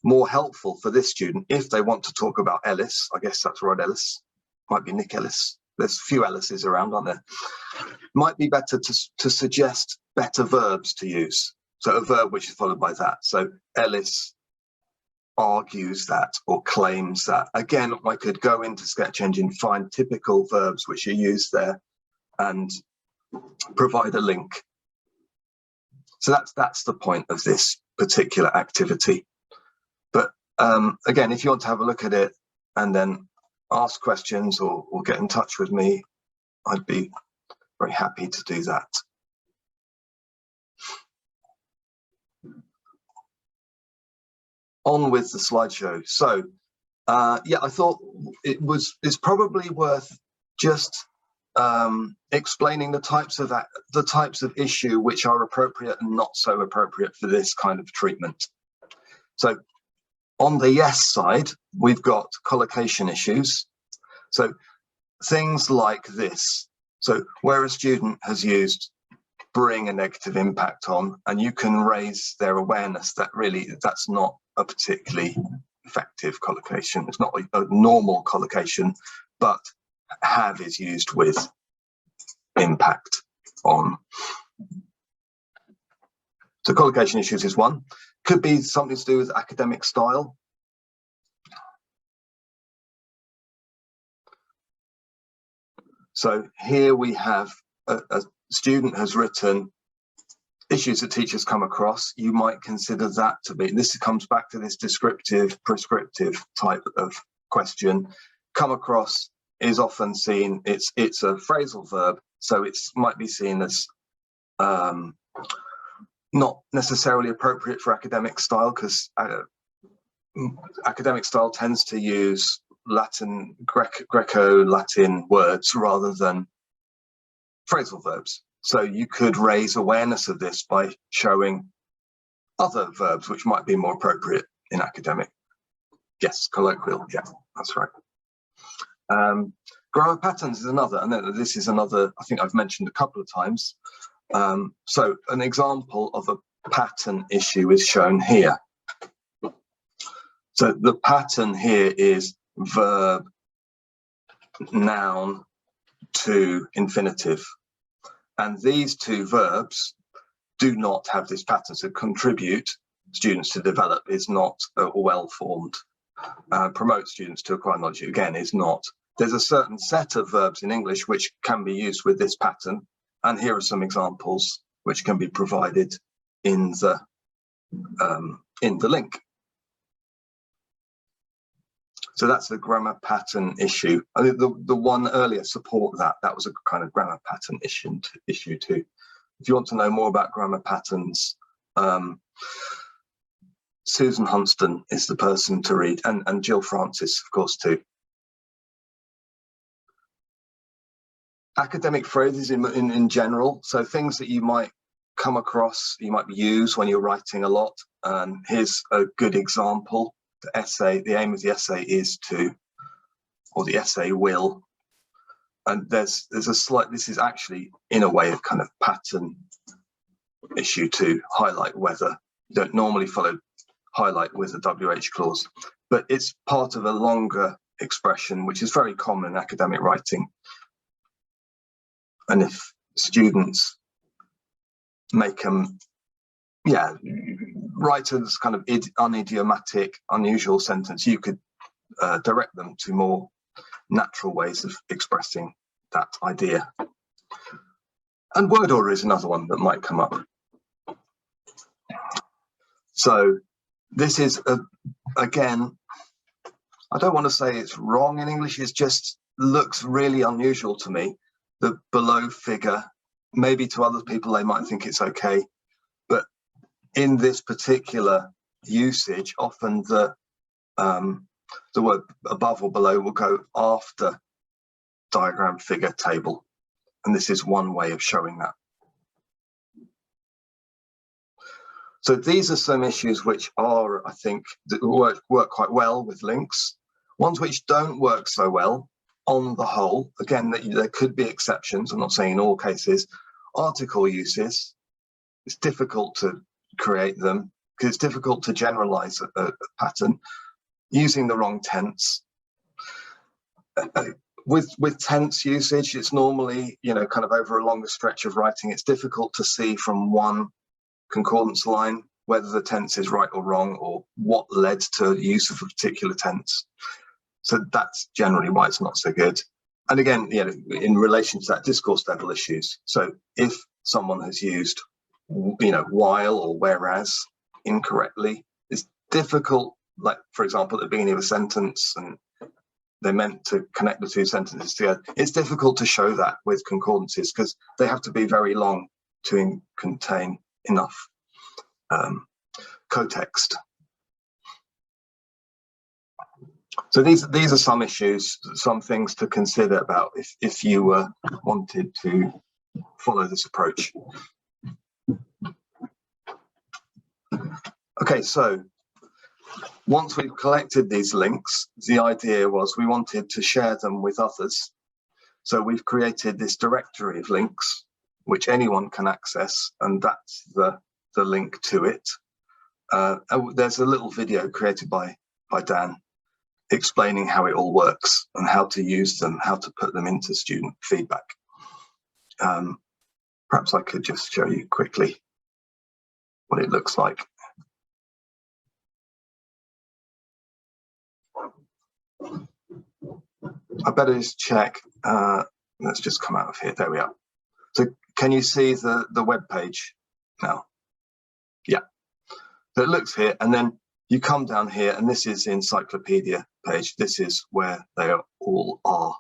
more helpful for this student if they want to talk about Ellis. I guess that's Rod Ellis, might be Nick Ellis. There's a few Ellises around, aren't there? Might be better to suggest better verbs to use. So a verb which is followed by that. So Ellis argues that or claims that. Again, I could go into Sketch Engine, find typical verbs which are used there and provide a link. So that's the point of this particular activity. But again, if you want to have a look at it and then ask questions or get in touch with me, I'd be very happy to do that. On with the slideshow. So yeah, I thought it's probably worth just explaining the types of issue which are appropriate and not so appropriate for this kind of treatment. So on the yes side, we've got collocation issues. So things like this. So where a student has used bring a negative impact on, and you can raise their awareness that really that's not a particularly effective collocation. It's not a normal collocation, but have is used with impact on. So collocation issues is one. Could be something to do with academic style. So here we have a student has written issues that teachers come across. You might consider that to be, this comes back to this descriptive, prescriptive type of question. Come across is often seen, it's a phrasal verb, so it might be seen as not necessarily appropriate for academic style, because academic style tends to use Latin, Greco-Latin words rather than phrasal verbs. So you could raise awareness of this by showing other verbs which might be more appropriate in academic. Yes, colloquial, yeah, that's right. Grammar patterns is another, and then this is another I think I've mentioned a couple of times. So an example of a pattern issue is shown here. So the pattern here is verb, noun to infinitive. And these two verbs do not have this pattern. So contribute students to develop is not well formed. Promote students to acquire knowledge again is not. There's a certain set of verbs in English which can be used with this pattern. And here are some examples which can be provided in the link. So that's the grammar pattern issue. I think the one earlier, support that. That was a kind of grammar pattern issue too. If you want to know more about grammar patterns, Susan Hunston is the person to read, and Jill Francis, of course, too. Academic phrases in general, so things that you might come across, you might use when you're writing a lot. Here's a good example. The essay, the aim of the essay is to, or the essay will, and there's a slight, this is actually in a way a kind of pattern issue to highlight whether. You don't normally follow highlight with a WH clause, but it's part of a longer expression which is very common in academic writing. And if students make them, write a kind of unidiomatic, unusual sentence, you could direct them to more natural ways of expressing that idea. And word order is another one that might come up. So this is, again, I don't want to say it's wrong in English, it just looks really unusual to me. The below figure, maybe to other people they might think it's okay, but in this particular usage, often the word above or below will go after diagram, figure, table, and this is one way of showing that. So these are some issues which are, I think, that work quite well with links. Ones which don't work so well on the whole, again, there could be exceptions, I'm not saying in all cases. Article uses, it's difficult to create them because it's difficult to generalize a pattern. Using the wrong tense. With tense usage, it's normally, kind of over a longer stretch of writing, it's difficult to see from one concordance line whether the tense is right or wrong or what led to the use of a particular tense. So that's generally why it's not so good. And again, in relation to that, discourse level issues. So if someone has used, while or whereas incorrectly, it's difficult, like, for example, at the beginning of a sentence, and they're meant to connect the two sentences together. It's difficult to show that with concordances because they have to be very long to contain enough context. So these are some issues, some things to consider about if you wanted to follow this approach. Okay, so once we've collected these links, the idea was we wanted to share them with others. So we've created this directory of links, which anyone can access, and that's the link to it. There's a little video created by Dan explaining how it all works and how to use them, how to put them into student feedback. Perhaps I could just show you quickly what it looks like. I better just check. Let's just come out of here. There we are. So can you see the web page now? Yeah. So it looks here, and then you come down here, and this is the encyclopedia page. This is where they all are.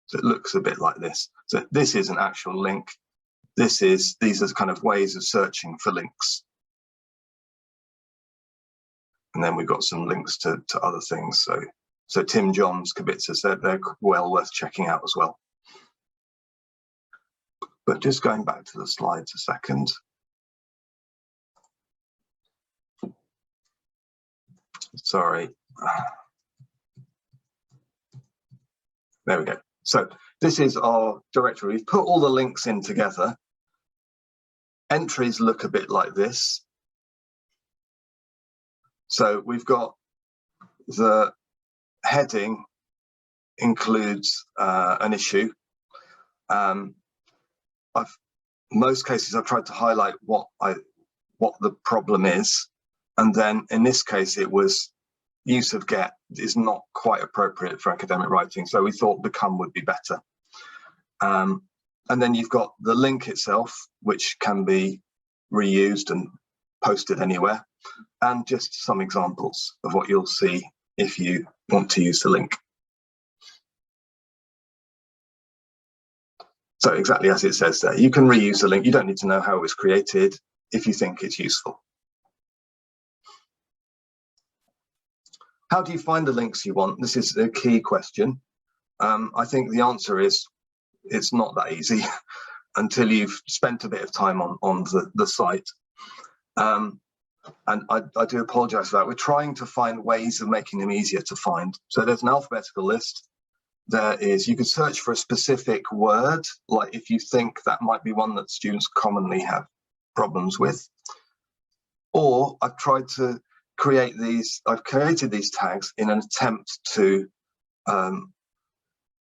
So it looks a bit like this. So this is an actual link. these are kind of ways of searching for links. And then we've got some links to other things. So Tim John's kibitzers, they're well worth checking out as well. But just going back to the slides a second. Sorry. There we go. So this is our directory. We've put all the links in together. Entries look a bit like this. So we've got the heading includes an issue. Most cases I've tried to highlight what the problem is, and then in this case it was use of get is not quite appropriate for academic writing, so we thought become would be better. And then you've got the link itself, which can be reused and posted anywhere, and just some examples of what you'll see if you want to use the link. So exactly as it says there, you can reuse the link. You don't need to know how it was created if you think it's useful. How do you find the links you want? This is a key question. I think the answer is it's not that easy until you've spent a bit of time on the site. And I do apologize for that. We're trying to find ways of making them easier to find. So there's an alphabetical list. There is, you could search for a specific word, like if you think that might be one that students commonly have problems with. Or I've tried to create these, I've created these tags in an attempt to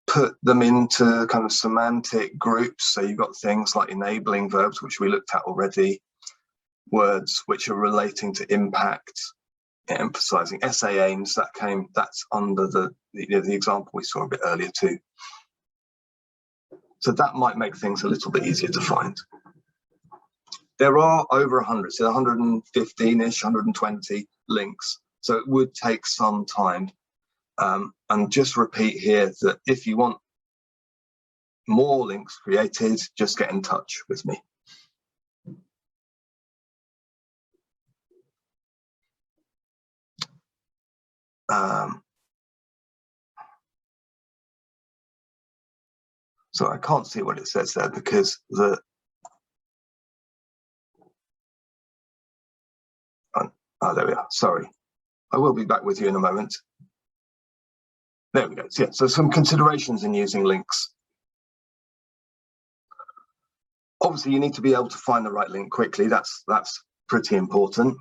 put them into kind of semantic groups. So you've got things like enabling verbs, which we looked at already, words which are relating to impact, emphasizing essay aims, that's under the example we saw a bit earlier too. So that might make things a little bit easier to find. There are over 100, so 115-ish, 120 links. So it would take some time. And just repeat here that if you want more links created, just get in touch with me. So I can't see what it says there because the oh, there we are. Sorry, I will be back with you in a moment. There we go. So, yeah, so some considerations in using links. Obviously, you need to be able to find the right link quickly. That's pretty important.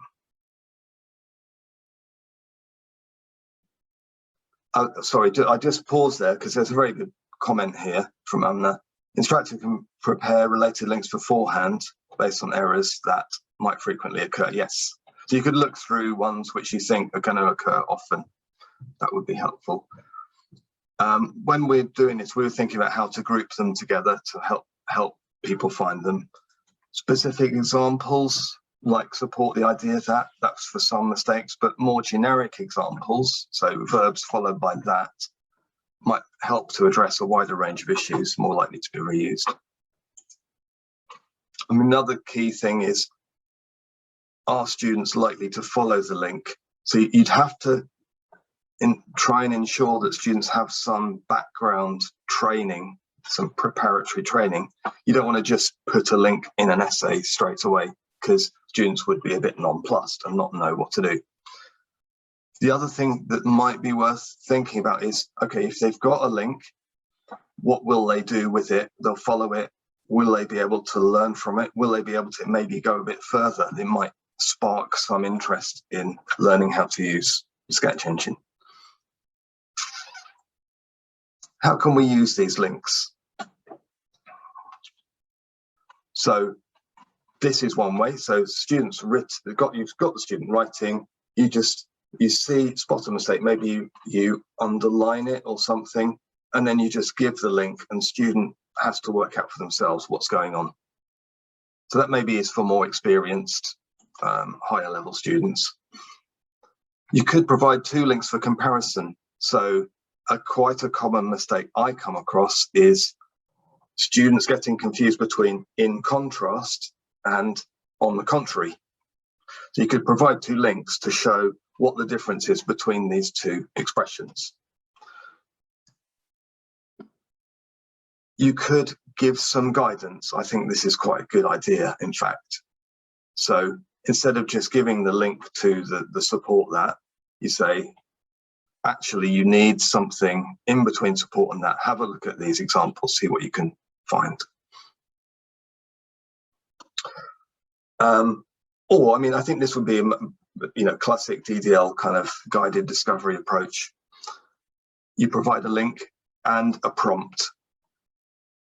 Sorry, I just paused there because there's a very good comment here from Amna. Instructor can prepare related links beforehand based on errors that might frequently occur. Yes. So you could look through ones which you think are going to occur often. That would be helpful. When we're doing this, we were thinking about how to group them together to help people find them. Specific examples like support the idea that that's for some mistakes, but more generic examples, so verbs followed by that, might help to address a wider range of issues more likely to be reused. I mean, another key thing is, are students likely to follow the link? So you'd have to try and ensure that students have some background training, some preparatory training. You don't want to just put a link in an essay straight away because students would be a bit nonplussed and not know what to do. The other thing that might be worth thinking about is, okay, if they've got a link, what will they do with it? They'll follow it. Will they be able to learn from it? Will they be able to maybe go a bit further? It might spark some interest in learning how to use the Sketch engine. How can we use these links? So this is one way. So students you've got the student writing, you spot a mistake, maybe you underline it or something, and then you just give the link and student has to work out for themselves what's going on. So that maybe is for more experienced, higher level students. You could provide 2 links for comparison. So quite a common mistake I come across is students getting confused between in contrast and on the contrary. So you could provide two links to show what the difference is between these two expressions. You could give some guidance. I think this is quite a good idea, in fact. So instead of just giving the link to the support that, you say, actually, you need something in between support and that. Have a look at these examples, see what you can find. Or, I mean, I think this would be a classic DDL kind of guided discovery approach. You provide a link and a prompt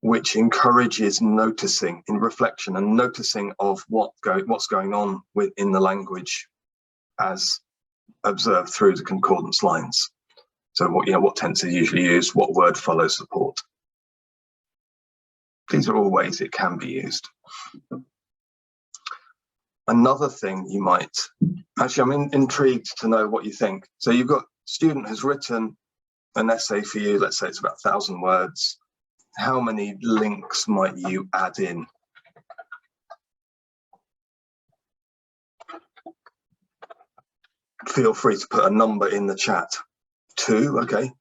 which encourages noticing in reflection and noticing of what's going on within the language as observed through the concordance lines. So what tense is usually used, what word follows support. These are all ways it can be used. Another thing you might, actually I'm intrigued to know what you think. So you've got student has written an essay for you, let's say it's about 1,000 words. How many links might you add in? Feel free to put a number in the chat. 2, okay.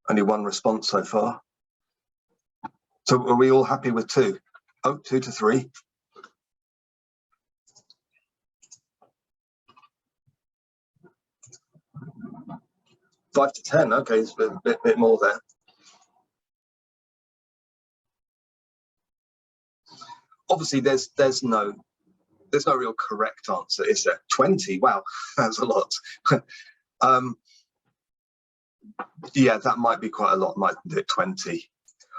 Only one response so far. So are we all happy with 2? Oh, 2 to 3. Five to 10, okay, it's a bit more there. Obviously, there's no real correct answer, is there? 20, wow, that's a lot. Yeah, that might be quite a lot, might be 20.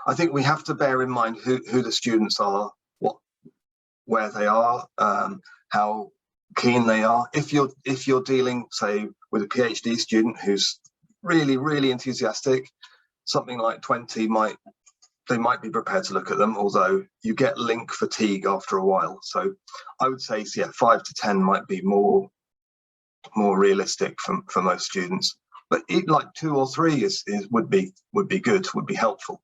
I think we have to bear in mind who the students are, where they are, how keen they are. If you're dealing, say, with a PhD student who's really enthusiastic, something like 20 they might be prepared to look at them, although you get link fatigue after a while. So I would say, yeah, 5 to 10 might be more realistic for most students. But like 2 or 3 would be good, would be helpful.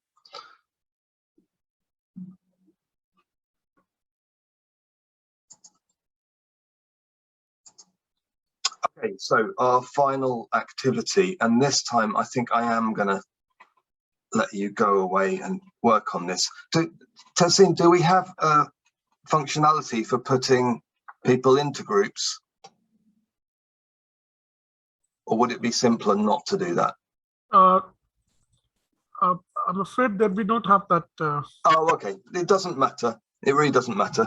Okay, so our final activity, and this time I think I am going to let you go away and work on this. Tessin, do we have functionality for putting people into groups? Or would it be simpler not to do that? I'm afraid that we don't have that. Oh, okay. It doesn't matter. It really doesn't matter.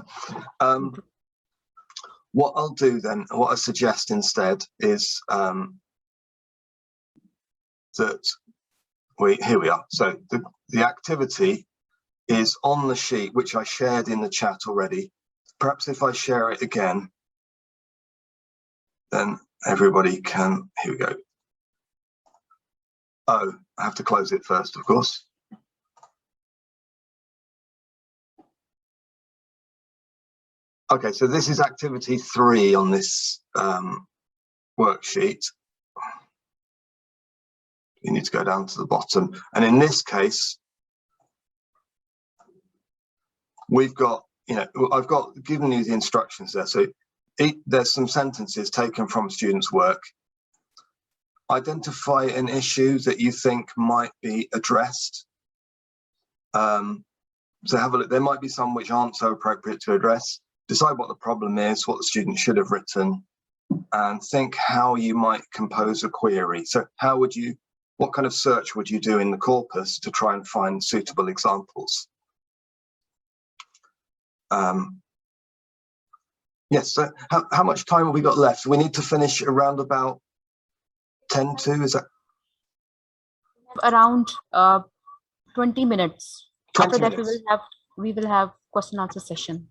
Okay. What I'll do then, what I suggest instead is that here we are. So the activity is on the sheet, which I shared in the chat already. Perhaps if I share it again, then everybody can, here we go. Oh, I have to close it first, of course. Okay, so this is activity 3 on this worksheet. You need to go down to the bottom. And in this case, we've got, I've given you the instructions there. So there's some sentences taken from students' work. Identify an issue that you think might be addressed. So have a look. There might be some which aren't so appropriate to address. Decide what the problem is, what the student should have written, and think how you might compose a query. So what kind of search would you do in the corpus to try and find suitable examples? Yes, so how much time have we got left? We need to finish around about 10 to, is that? Around 20 minutes. 20 After minutes. that, we will have question answer session.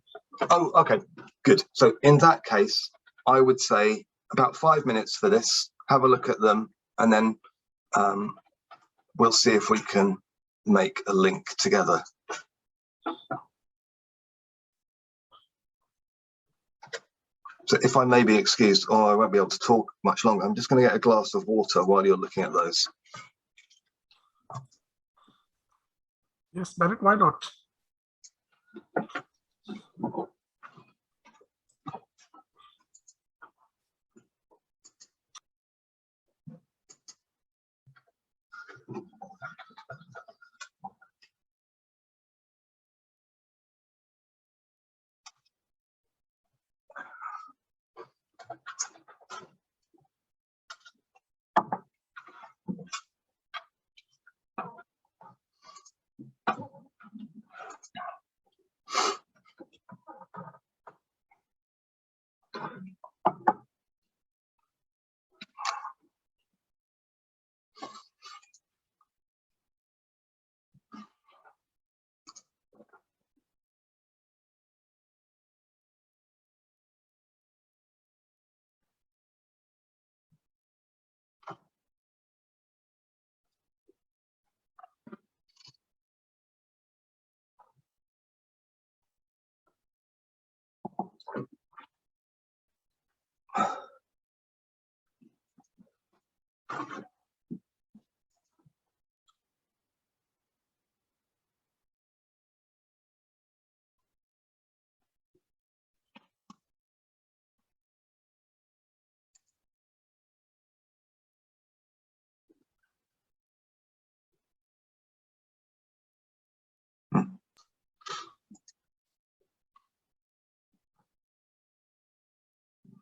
Oh, okay, good. So in that case, I would say about 5 minutes for this. Have a look at them, and then we'll see if we can make a link together. So if I may be excused, or I won't be able to talk much longer, I'm just going to get a glass of water while you're looking at those. Yes, Barrett, why not?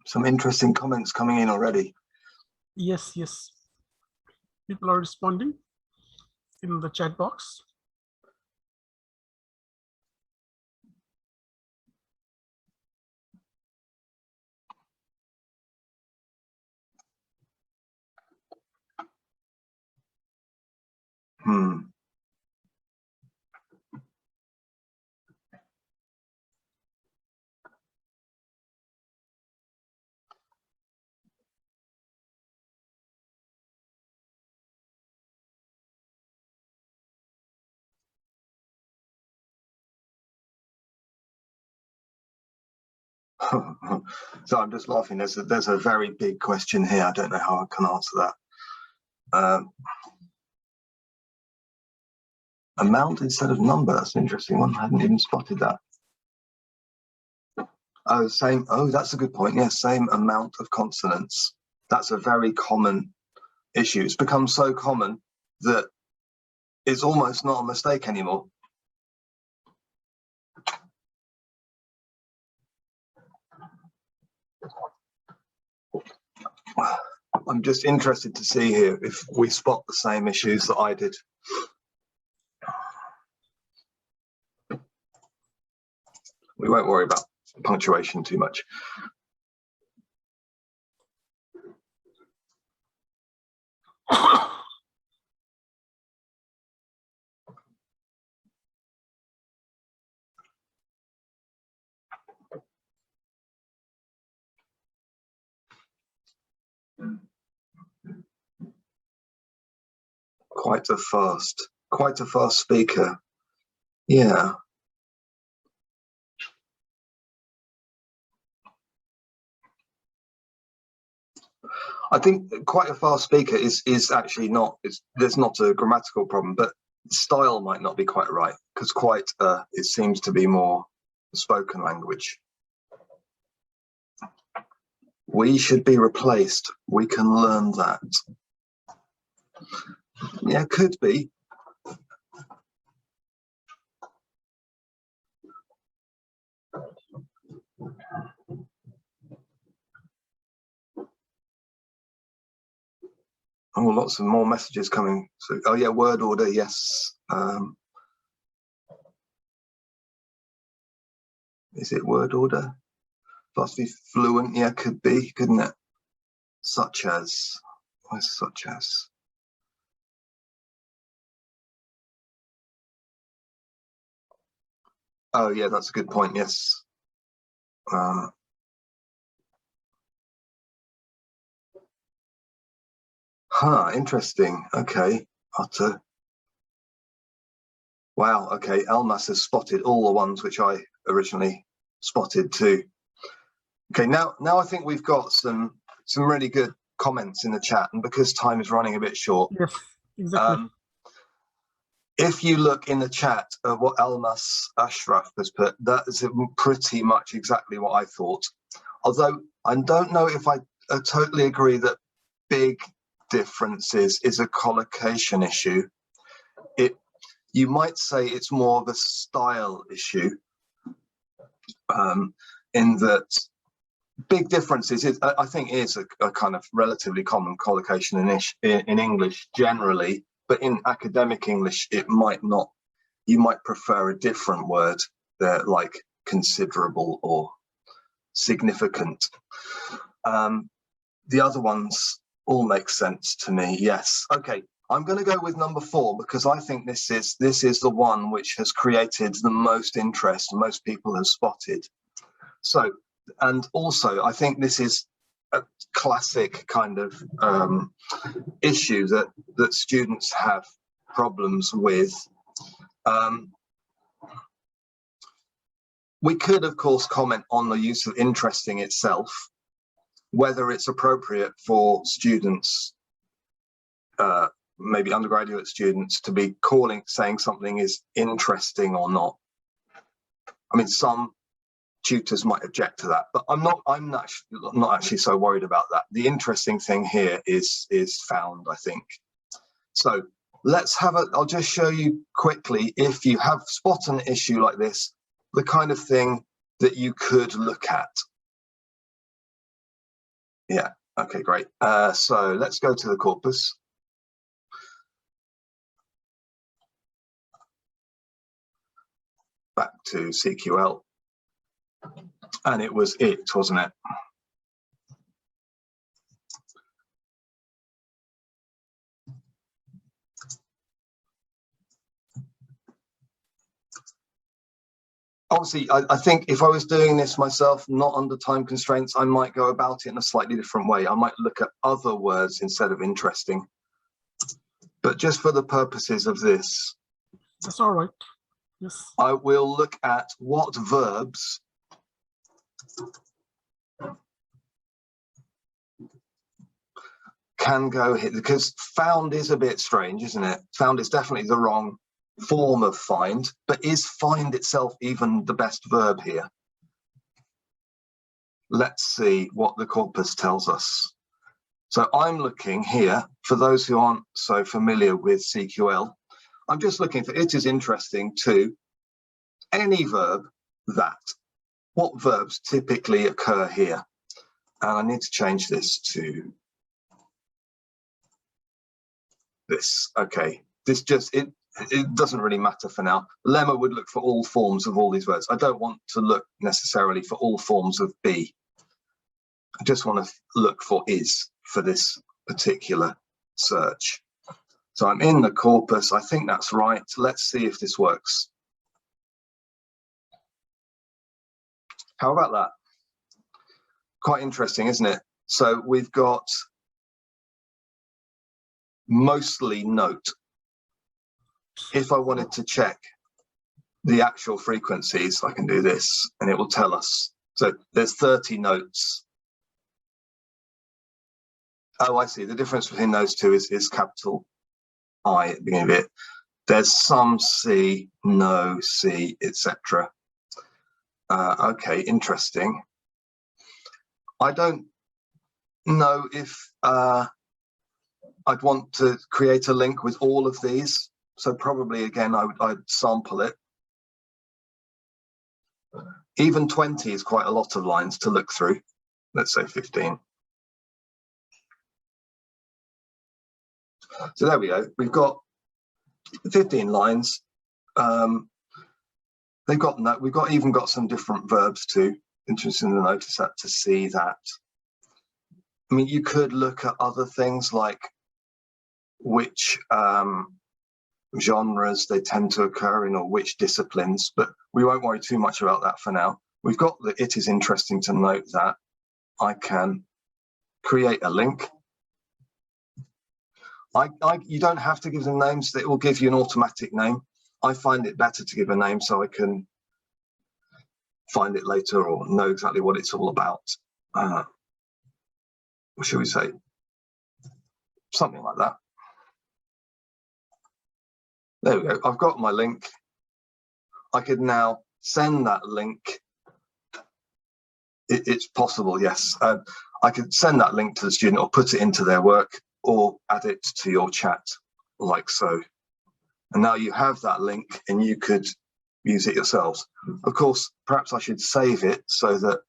Some interesting comments coming in already. Yes, yes. People are responding in the chat box. So I'm just laughing. There's a very big question here. I don't know how I can answer that. Amount instead of number. That's an interesting one. I hadn't even spotted that. Oh, same. Oh, that's a good point. Yes, same amount of consonants. That's a very common issue. It's become so common that it's almost not a mistake anymore. I'm just interested to see here if we spot the same issues that I did. We won't worry about punctuation too much. Quite a fast speaker. Yeah. I think quite a fast speaker is actually not, there's not a grammatical problem, but style might not be quite right, because quite it seems to be more spoken language. We should be replaced. We can learn that. Yeah, could be. Oh, lots of more messages coming. So, oh yeah, word order, yes. Is it word order? Must be fluent, yeah, could be, couldn't it? Such as, where's such as? Oh yeah, that's a good point, yes. Interesting, okay, utter. Wow, okay, Almas has spotted all the ones which I originally spotted too. Okay, now I think we've got some really good comments in the chat, and because time is running a bit short, yes, exactly. If you look in the chat of what Almas Ashraf has put, that is pretty much exactly what I thought. Although I don't know if I totally agree that big differences is a collocation issue. You might say it's more of a style issue, in that big differences I think is a kind of relatively common collocation in English generally, but in academic English it might not. You might prefer a different word there, like considerable or significant. The other ones all make sense to me. Yes. Okay. I'm going to go with number 4 because I think this is the one which has created the most interest, most people have spotted. So, and also I think this is a classic kind of issue that students have problems with. We could, of course, comment on the use of interesting itself, whether it's appropriate for students, maybe undergraduate students, to be saying something is interesting or not. I mean, some tutors might object to that, but I'm not actually so worried about that. The interesting thing here is found, I think. So let's have I'll just show you quickly, if you have spot an issue like this, the kind of thing that you could look at. Yeah, okay, great. So let's go to the corpus. Back to CQL. And it was wasn't it? Obviously, I think if I was doing this myself, not under time constraints, I might go about it in a slightly different way. I might look at other words instead of interesting. But just for the purposes of this, that's all right. Yes. I will look at what verbs can go here, because found is a bit strange, isn't it? Found is definitely the wrong form of find, but is find itself even the best verb here? Let's see what the corpus tells us. So I'm looking here, for those who aren't so familiar with CQL, I'm just looking for it is interesting to any verb that. What verbs typically occur here? And I need to change this to this. Okay, this just, it doesn't really matter for now. Lemma would look for all forms of all these words. I don't want to look necessarily for all forms of be. I just want to look for is for this particular search. So I'm in the corpus. I think that's right. Let's see if this works. How about that? Quite interesting, isn't it? So we've got mostly note. If I wanted to check the actual frequencies, I can do this and it will tell us. So there's 30 notes. Oh, I see. The difference between those two is capital I at the beginning of it. There's some C, no C, etc. Okay, interesting. I don't know if I'd want to create a link with all of these. So probably, again, I'd sample it. Even 20 is quite a lot of lines to look through. Let's say 15. So there we go. We've got 15 lines. They've got that. We've even got some different verbs too. Interesting to notice that, to see that. I mean, you could look at other things like which genres they tend to occur in, or which disciplines, but we won't worry too much about that for now. We've got that it is interesting to note that. I can create a link. You don't have to give them names. It will give you an automatic name. I find it better to give a name so I can find it later or know exactly what it's all about. What should we say? Something like that. There we go. I've got my link. I could now send that link. It's possible, yes. I could send that link to the student or put it into their work or add it to your chat like so. And now you have that link and you could use it yourselves. Of course, perhaps I should save it so that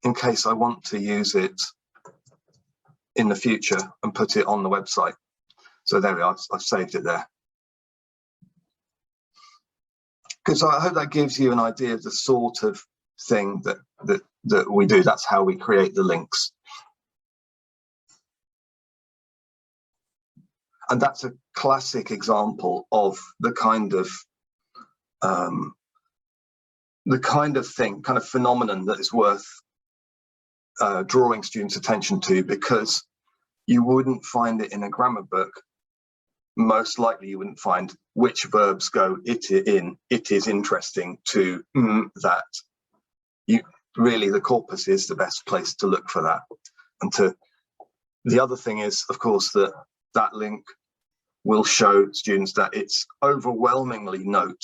in case I want to use it in the future and put it on the website. So there we are, I've saved it there. Because I hope that gives you an idea of the sort of thing that we do. That's how we create the links. And that's a classic example of the kind of phenomenon that is worth drawing students' attention to, because you wouldn't find it in a grammar book. Most likely you wouldn't find which verbs go it is interesting to that. Really, the corpus is the best place to look for that. And the other thing is, of course, that link will show students that it's overwhelmingly note,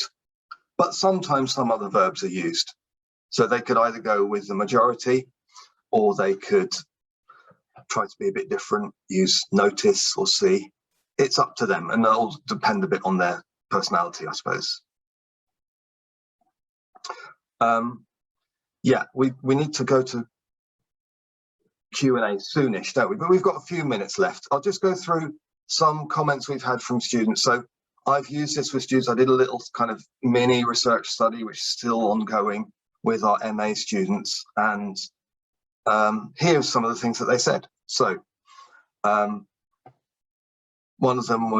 but sometimes some other verbs are used. So they could either go with the majority, or they could try to be a bit different, use notice or see. It's up to them, and that'll depend a bit on their personality, I suppose. Yeah, we need to go to Q&A soonish, don't we? But we've got a few minutes left. I'll just go through some comments we've had from students. So I've used this with students. I did a little kind of mini research study, which is still ongoing with our MA students. And here's some of the things that they said. So one of them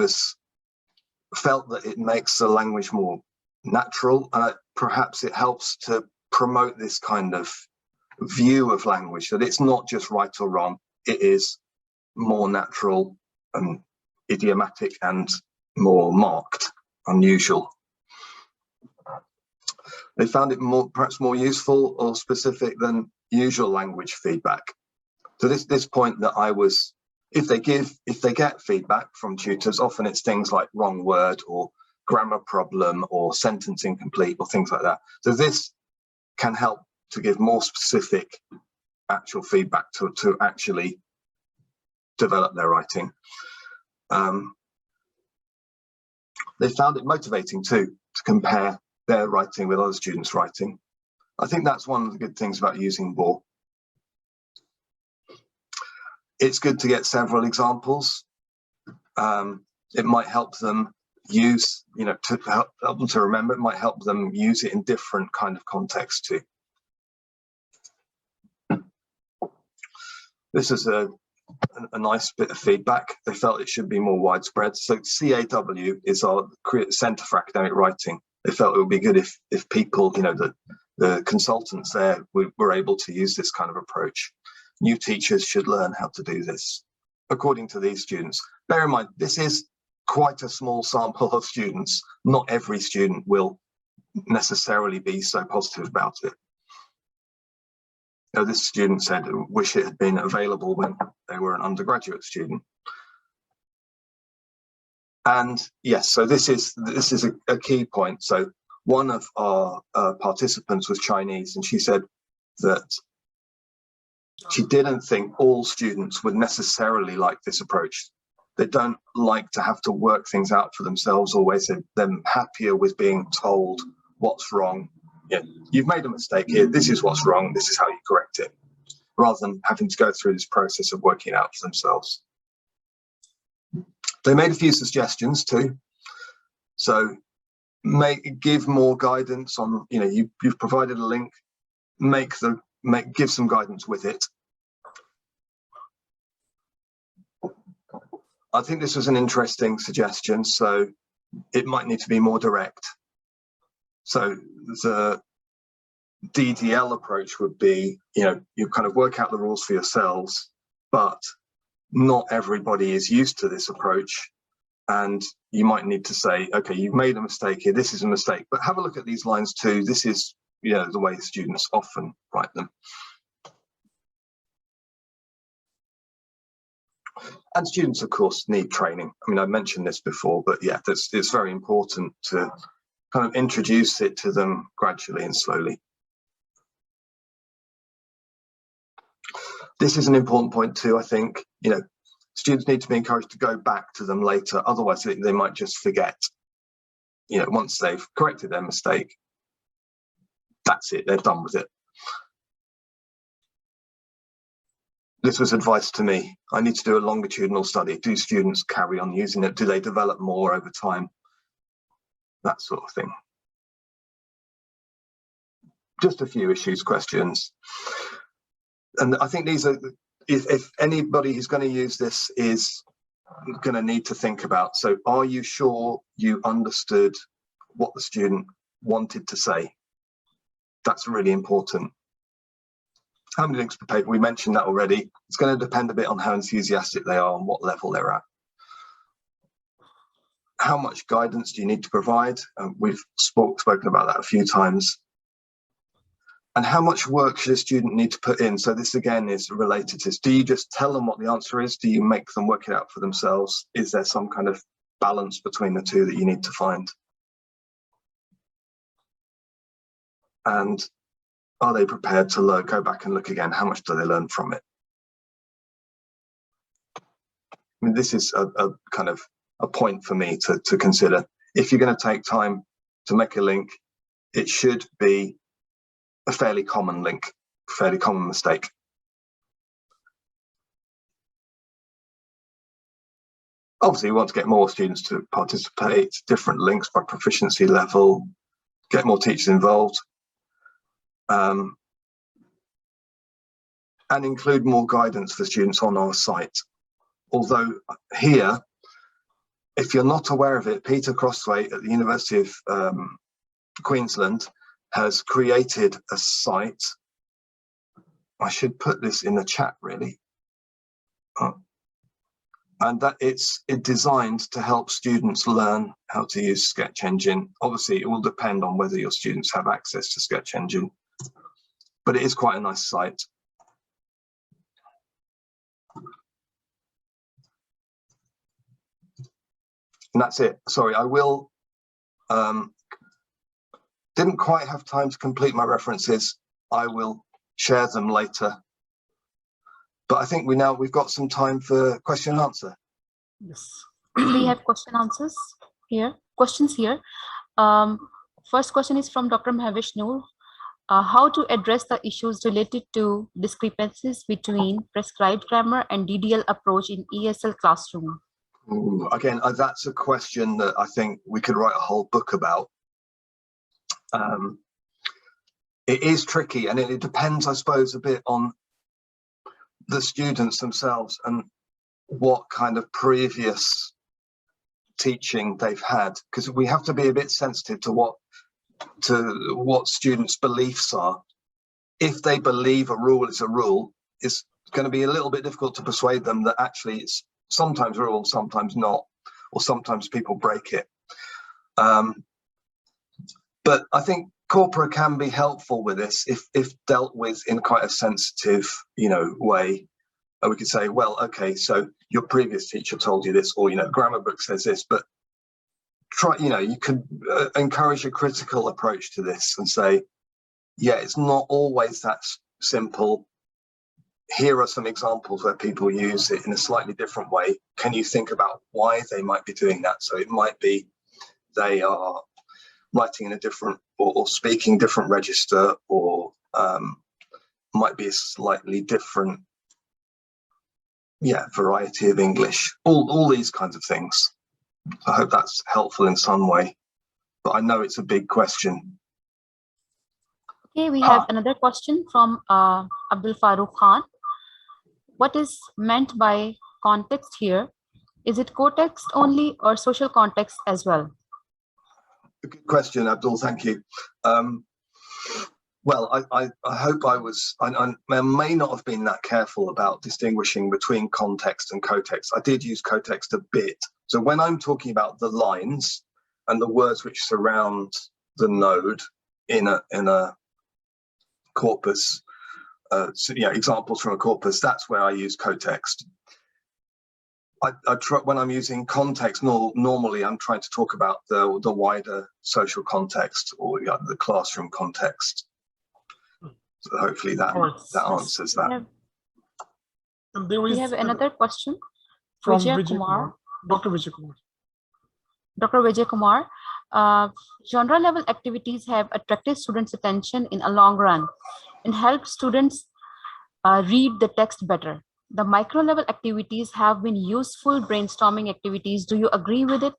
felt that it makes the language more natural. Perhaps it helps to promote this kind of view of language, that it's not just right or wrong, it is more natural and idiomatic and more marked, unusual. They found it perhaps more useful or specific than usual language feedback. So this point that I was, if they get feedback from tutors, often it's things like wrong word or grammar problem or sentence incomplete or things like that. So this can help to give more specific actual feedback to actually develop their writing. They found it motivating too, to compare their writing with other students' writing. I think that's one of the good things about using BAWE. It's good to get several examples. It might help them use, to help them to remember. It might help them use it in different kind of contexts too. This is a nice bit of feedback. They felt it should be more widespread. So CAW is our Centre for Academic Writing. They felt it would be good if people, the consultants there were able to use this kind of approach. New teachers should learn how to do this, according to these students. Bear in mind, this is quite a small sample of students. Not every student will necessarily be so positive about it. This student said, wish it had been available when they were an undergraduate student. And yes, so this is a key point. So one of our participants was Chinese, and she said that she didn't think all students would necessarily like this approach. They don't like to have to work things out for themselves always. They're happier with being told what's wrong. Yeah, you've made a mistake here, this is what's wrong, this is how you correct it, rather than having to go through this process of working it out for themselves. They made a few suggestions too. So give more guidance on, you've provided a link, give some guidance with it. I think this was an interesting suggestion, so it might need to be more direct. So the DDL approach would be, you kind of work out the rules for yourselves, but not everybody is used to this approach. And you might need to say, okay, you've made a mistake here, this is a mistake, but have a look at these lines too. This is the way students often write them. And students, of course, need training. I mean, I mentioned this before, but yeah, it's very important to kind of introduce it to them gradually and slowly. This is an important point too, I think. Students need to be encouraged to go back to them later, otherwise they might just forget. Once they've corrected their mistake, that's it, they're done with it. This was advice to me. I need to do a longitudinal study. Do students carry on using it? Do they develop more over time? That sort of thing. Just a few issues, questions. And I think these are, if anybody who's going to use this is going to need to think about. So are you sure you understood what the student wanted to say? That's really important. How many links per paper? We mentioned that already. It's going to depend a bit on how enthusiastic they are and what level they're at. How much guidance do you need to provide? We've spoken about that a few times. And how much work should a student need to put in? So this again is related to this. Do you just tell them what the answer is? Do you make them work it out for themselves? Is there some kind of balance between the two that you need to find? And are they prepared to learn, go back and look again? How much do they learn from it? I mean, this is a kind of a point for me to consider. If you're going to take time to make a link, it should be a fairly common link, fairly common mistake. Obviously, we want to get more students to participate, different links by proficiency level, get more teachers involved. And include more guidance for students on our site. Although here, if you're not aware of it, Peter Crosswaite at the University of Queensland has created a site. I should put this in the chat really. And that it's designed to help students learn how to use Sketch Engine. Obviously, it will depend on whether your students have access to Sketch Engine, but it is quite a nice site. And that's it. Sorry, I will, didn't quite have time to complete my references. I will share them later. But I think we've got some time for question and answer. Yes. We have questions here. First question is from Dr. Mahavish Noor. How to address the issues related to discrepancies between prescribed grammar and DDL approach in ESL classroom? Ooh, again, that's a question that I think we could write a whole book about. It is tricky, and it depends, I suppose, a bit on the students themselves and what kind of previous teaching they've had, because we have to be a bit sensitive to what students' beliefs are. If they believe a rule is a rule, it's going to be a little bit difficult to persuade them that actually it's sometimes a rule, sometimes not, or sometimes people break it. But I think Corpora can be helpful with this if dealt with in quite a sensitive, way. And we could say, well, okay, so your previous teacher told you this, or grammar book says this, but try, you can encourage a critical approach to this and say, yeah, it's not always that simple. Here are some examples where people use it in a slightly different way. Can you think about why they might be doing that? So it might be they are writing in a different or speaking different register, or might be a slightly different variety of English, all these kinds of things. I hope that's helpful in some way, but I know it's a big question. Okay, we have another question from Abdul Farooq Khan. What is meant by context here? Is it context only or social context as well? A good question, Abdul, thank you. Well, I hope I may not have been that careful about distinguishing between context and cotext. I did use cotext a bit. So when I'm talking about the lines and the words which surround the node in a corpus, so, yeah, examples from a corpus, that's where I use co-text. I try, when I'm using context, normally I'm trying to talk about the wider social context or the classroom context. So hopefully that answers that. And there we is have another question from Vijay Kumar. Dr. Vijay Kumar. Dr. Vijay Kumar, genre level activities have attracted students' attention in a long run and help students read the text better. The micro level activities have been useful brainstorming activities. Do you agree with it?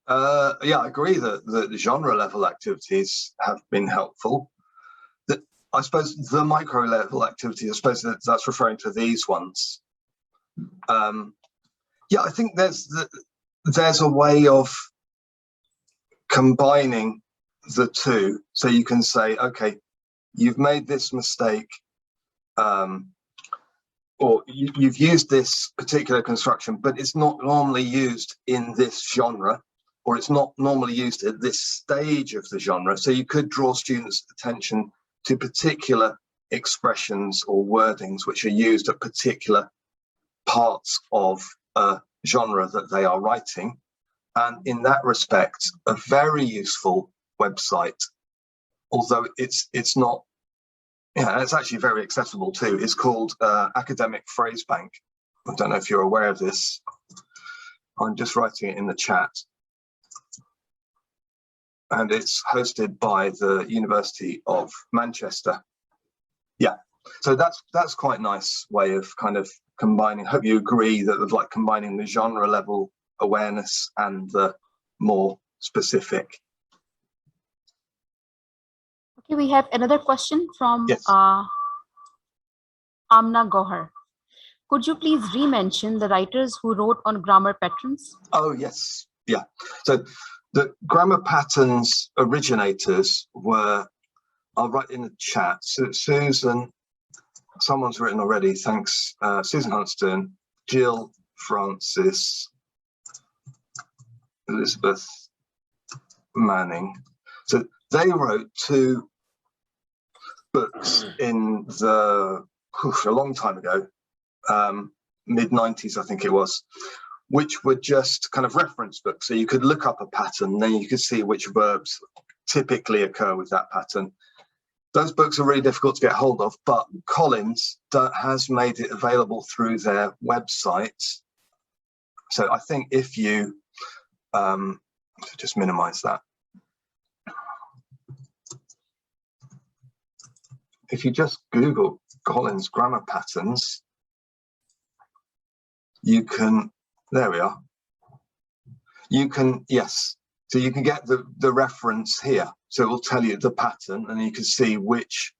Yeah, I agree that the genre level activities have been helpful. I suppose the micro level activities, I suppose that's referring to these ones. Yeah, I think there's a way of combining the two. So you can say, okay, you've made this mistake, or you've used this particular construction, but it's not normally used in this genre, or it's not normally used at this stage of the genre. So you could draw students' attention to particular expressions or wordings which are used at particular parts of a genre that they are writing. And in that respect, a very useful website, although it's not, yeah, it's actually very accessible too. It's called Academic Phrase Bank. I don't know if you're aware of this. I'm just writing it in the chat. And it's hosted by the University of Manchester. Yeah, so that's quite a nice way of kind of combining. I hope you agree that of like combining the genre level awareness and the more specific. Okay, we have another question from Yes. Amna Gohar. Could you please re-mention the writers who wrote on grammar patterns? Oh, yes. Yeah. So the grammar patterns originators were, I'll write in the chat. So Susan, someone's written already, thanks. Susan Huntston, Jill Francis, Elizabeth Manning. So they wrote 2 books in a long time ago, mid-90s, I think it was, which were just kind of reference books. So you could look up a pattern, then you could see which verbs typically occur with that pattern. Those books are really difficult to get hold of, but Collins has made it available through their website. So I think if you, just minimize that. If you just Google Collins grammar patterns, you can, there we are. You can, yes, so you can get the reference here. So it will tell you the pattern and you can see which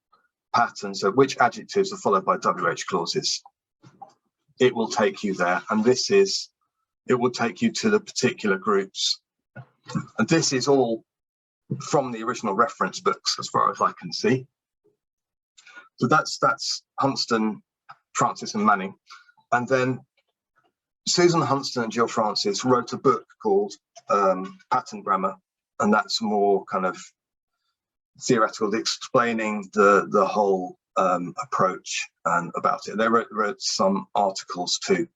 patterns, so which adjectives are followed by WH clauses. It will take you there. And this is, it will take you to the particular groups. And this is all from the original reference books as far as I can see. So that's Huntston, Francis and Manning. And then Susan Huntston and Jill Francis wrote a book called Pattern Grammar, and that's more kind of theoretical, explaining the whole approach and about it. They wrote some articles too.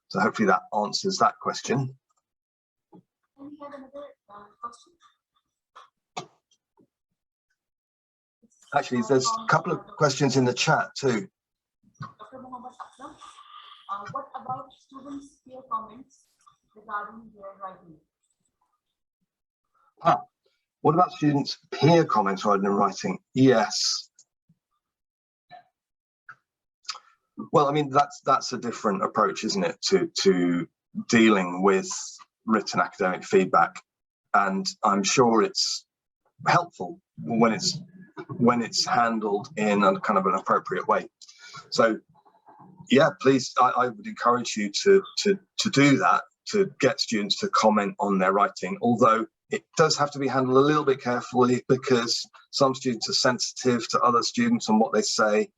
So hopefully that answers that question. And we have another question. Actually, there's a couple of questions in the chat too. Dr. Muhammad Akram, what about students' peer comments regarding their writing? What about students' peer comments rather than writing? Yes. Well, I mean, that's a different approach, isn't it, to dealing with written academic feedback. And I'm sure it's helpful when it's handled in a kind of an appropriate way. So yeah, please, I would encourage you to do that, to get students to comment on their writing, although it does have to be handled a little bit carefully because some students are sensitive to other students and what they say.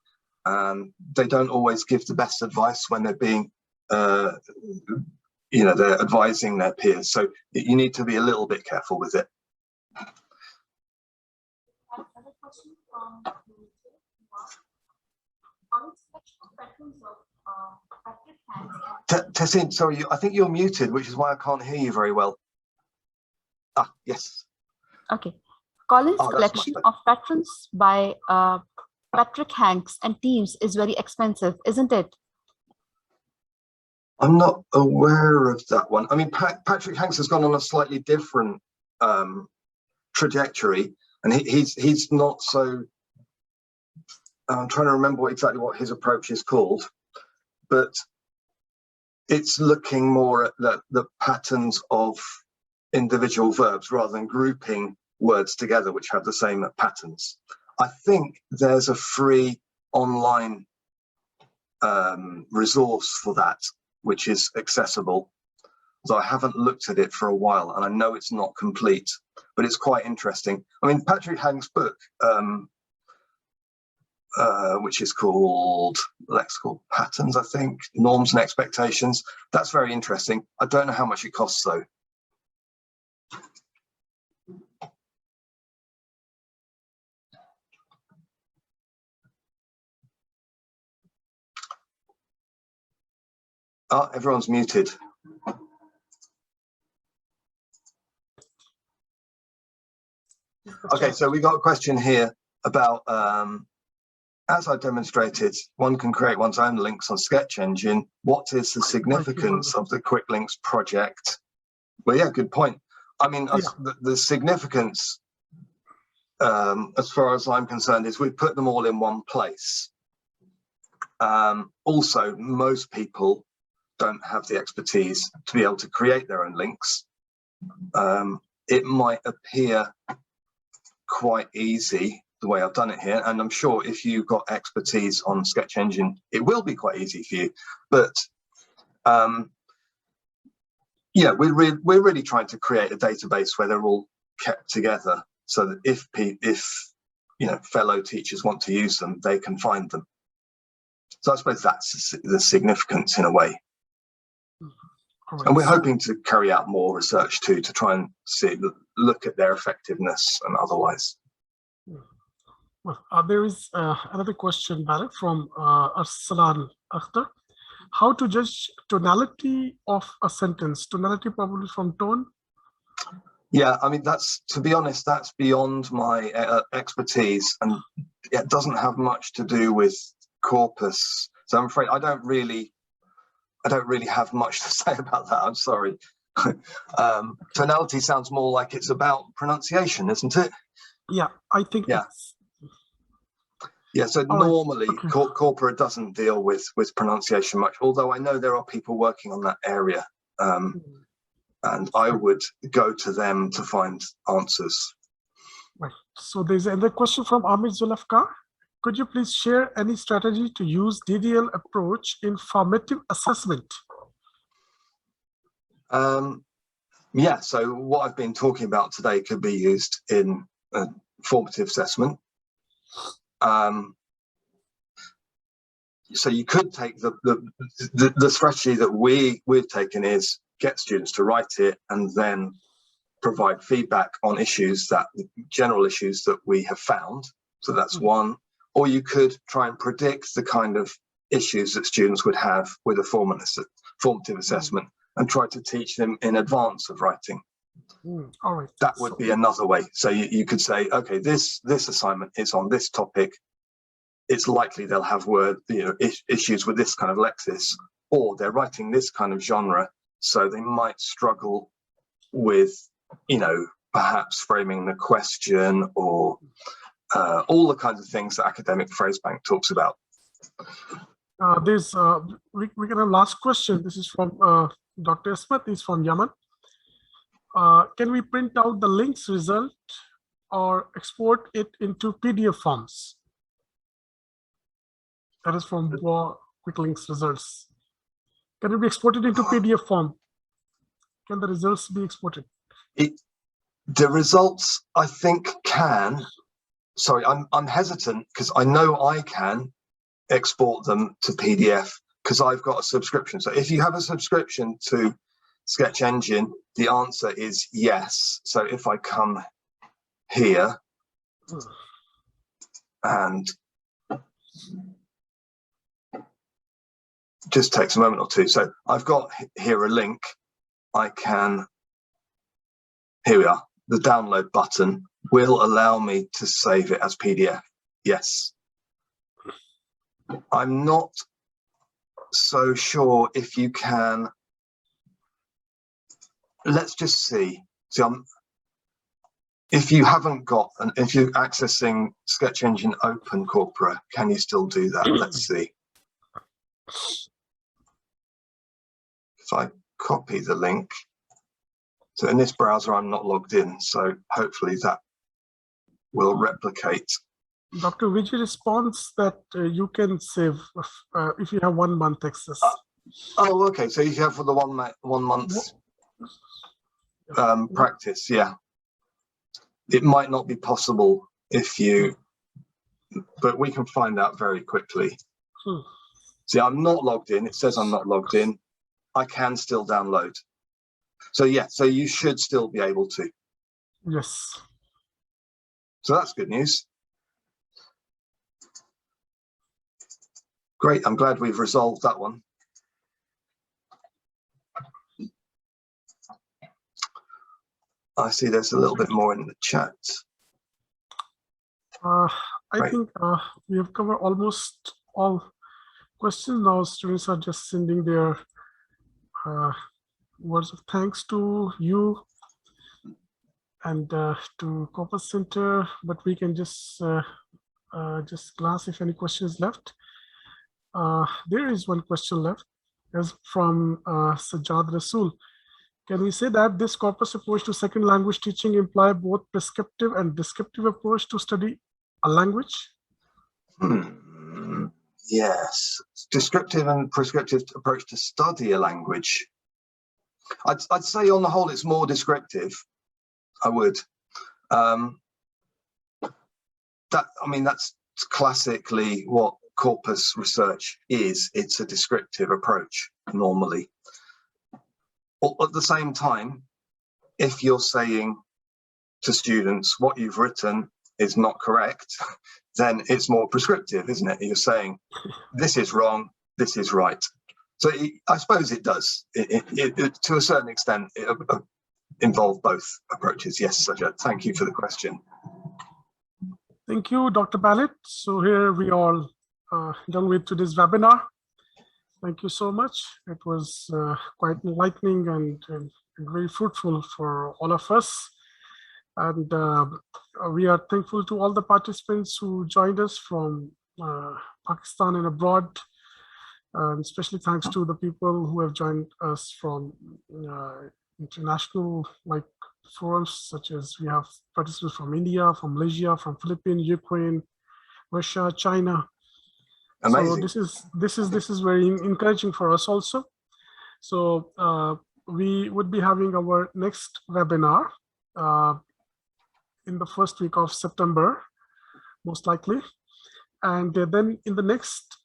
They don't always give the best advice when they're being, they're advising their peers. So you need to be a little bit careful with it. question from Tessin, sorry, I think you're muted, which is why I can't hear you very well. Ah, yes. Okay. Collins' Oh, collection of patrons by Patrick Hanks and teams is very expensive, isn't it? I'm not aware of that one. I mean, Patrick Hanks has gone on a slightly different trajectory, and he's not so. I'm trying to remember exactly what his approach is called, but it's looking more at the patterns of individual verbs rather than grouping words together which have the same patterns. I think there's a free online resource for that, which is accessible. So I haven't looked at it for a while, and I know it's not complete, but it's quite interesting. I mean, Patrick Hanks' book, which is called Lexical Patterns, I think, Norms and Expectations. That's very interesting. I don't know how much it costs, though. Ah, everyone's muted. Okay, so we got a question here about, as I demonstrated, one can create one's own links on Sketch Engine. What is the significance of the Quicklinks project? Well, yeah, good point. I mean, the significance, as far as I'm concerned, is we put them all in one place. Also, most people don't have the expertise to be able to create their own links. It might appear quite easy the way I've done it here, and I'm sure if you've got expertise on Sketch Engine, it will be quite easy for you. But yeah, we're really trying to create a database where they're all kept together, so that if you know, fellow teachers want to use them, they can find them. So I suppose that's the significance in a way. And we're hoping to carry out more research too, to try and look at their effectiveness and otherwise. Well, there is another question, Barak, from Arsalan Akhtar. How to judge tonality of a sentence? Tonality probably from tone? Yeah, I mean, that's, to be honest, that's beyond my expertise, and it doesn't have much to do with Corpus. So I'm afraid I don't really have much to say about that. I'm sorry. Tonality sounds more like it's about pronunciation, isn't it? Yeah, I think. Yeah. Yeah. So normally, Corpora doesn't deal with pronunciation much. Although I know there are people working on that area, and I would go to them to find answers. Right. So there's another question from Ahmed Zulafkar. Could you please share any strategy to use DDL approach in formative assessment? Yeah, so what I've been talking about today could be used in formative assessment. So you could take the strategy that we've taken is get students to write it and then provide feedback on general issues that we have found. So that's one. Or you could try and predict the kind of issues that students would have with a formative assessment and try to teach them in advance of writing. All right. That would be another way. So you could say, okay, this assignment is on this topic. It's likely they'll have issues with this kind of lexis, or they're writing this kind of genre, so they might struggle with, perhaps framing the question or all the kinds of things that Academic Phrase Bank talks about. We got a last question. This is from Dr. Smith. He's from Yemen. Can we print out the links result or export it into PDF forms? That is from BAWE Quicklinks results. Can it be exported into PDF form? Can the results be exported? The results, I think, can. Sorry, I'm hesitant because I know I can export them to PDF because I've got a subscription. So if you have a subscription to Sketch Engine, the answer is yes. So if I come here, and just takes a moment or two. So I've got here a link. I can, here we are, the download button will allow me to save it as PDF. Yes. I'm not so sure if you can, let's just see. See, if you haven't got, and if you're accessing Sketch Engine Open Corpora, can you still do that? Let's see. If I copy the link, so in this browser, I'm not logged in, so hopefully that will replicate. Dr. Vijay responds that you can save if you have 1 month access. Oh, okay. So you have for the one month practice, yeah. It might not be possible if you, but we can find out very quickly. See, I'm not logged in. It says I'm not logged in. I can still download. So yeah, so you should still be able to. Yes. So that's good news. Great, I'm glad we've resolved that one. I see there's a little bit more in the chat. I think we have covered almost all questions. Now students are just sending their words of thanks to you and to Corpus Center, but we can just glance if any questions left. There is one question left, as from Sajjad Rasul. Can we say that this corpus approach to second language teaching imply both prescriptive and descriptive approach to study a language? Yes, descriptive and prescriptive approach to study a language. I'd say on the whole it's more descriptive. I would. That's classically what corpus research is. It's a descriptive approach normally. At the same time, if you're saying to students what you've written is not correct, then it's more prescriptive, isn't it? You're saying this is wrong, this is right. So I suppose it does. It to a certain extent, it involve both approaches. Yes, Sajjad, thank you for the question. Thank you, Dr. Ballett. So here we are done with today's webinar. Thank you so much. It was quite enlightening and very fruitful for all of us. And we are thankful to all the participants who joined us from Pakistan and abroad. Especially thanks to the people who have joined us from international forums, such as we have participants from India, from Malaysia, from Philippines, Ukraine, Russia, China. Amazing. So this is very encouraging for us also. So we would be having our next webinar in the first week of September, most likely. And then in the next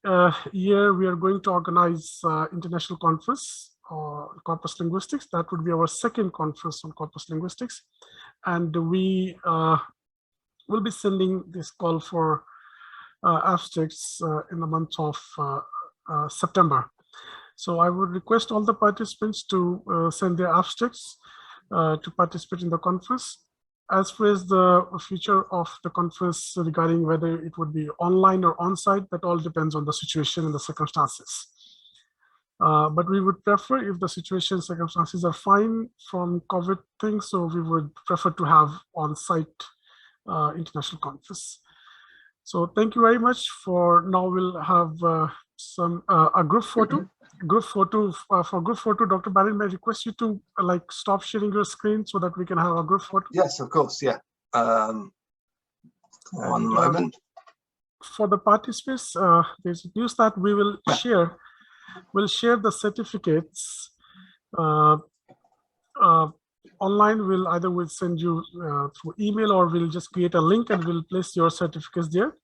year, we are going to organize international conference on corpus linguistics. That would be our second conference on corpus linguistics. And we will be sending this call for abstracts in the month of September. So I would request all the participants to send their abstracts to participate in the conference. As far as the future of the conference regarding whether it would be online or on-site, that all depends on the situation and the circumstances. But we would prefer, if the situation circumstances are fine from COVID things, so we would prefer to have on-site international conference. So thank you very much. For now, we'll have a group photo. For group photo, Dr. Barry, may I request you to stop sharing your screen so that we can have a group photo? Yes, of course. Yeah. One moment. For the participants, there's news that we will share. We'll share the certificates online. We'll either send you through email, or we'll just create a link and we'll place your certificates there.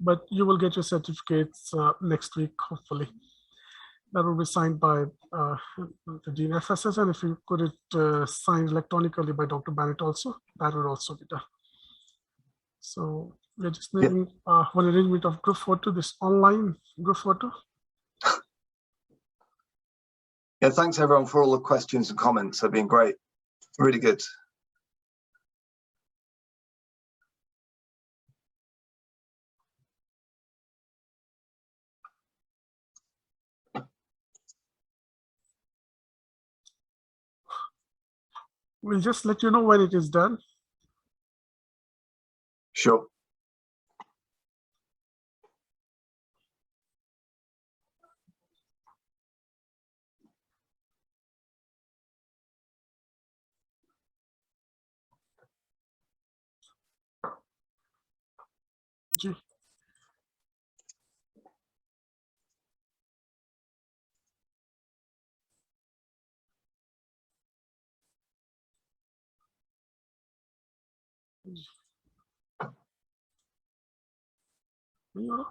But you will get your certificates next week, hopefully. That will be signed by the Dean FSS, and if you could sign electronically by Dr. Bennett also, that would also be done. So We're just needing one arrangement of group photo, this online group photo. Yeah, thanks everyone for all the questions and comments. They've been great, really good. We'll just let you know when it is done. Sure. Gee. Yeah.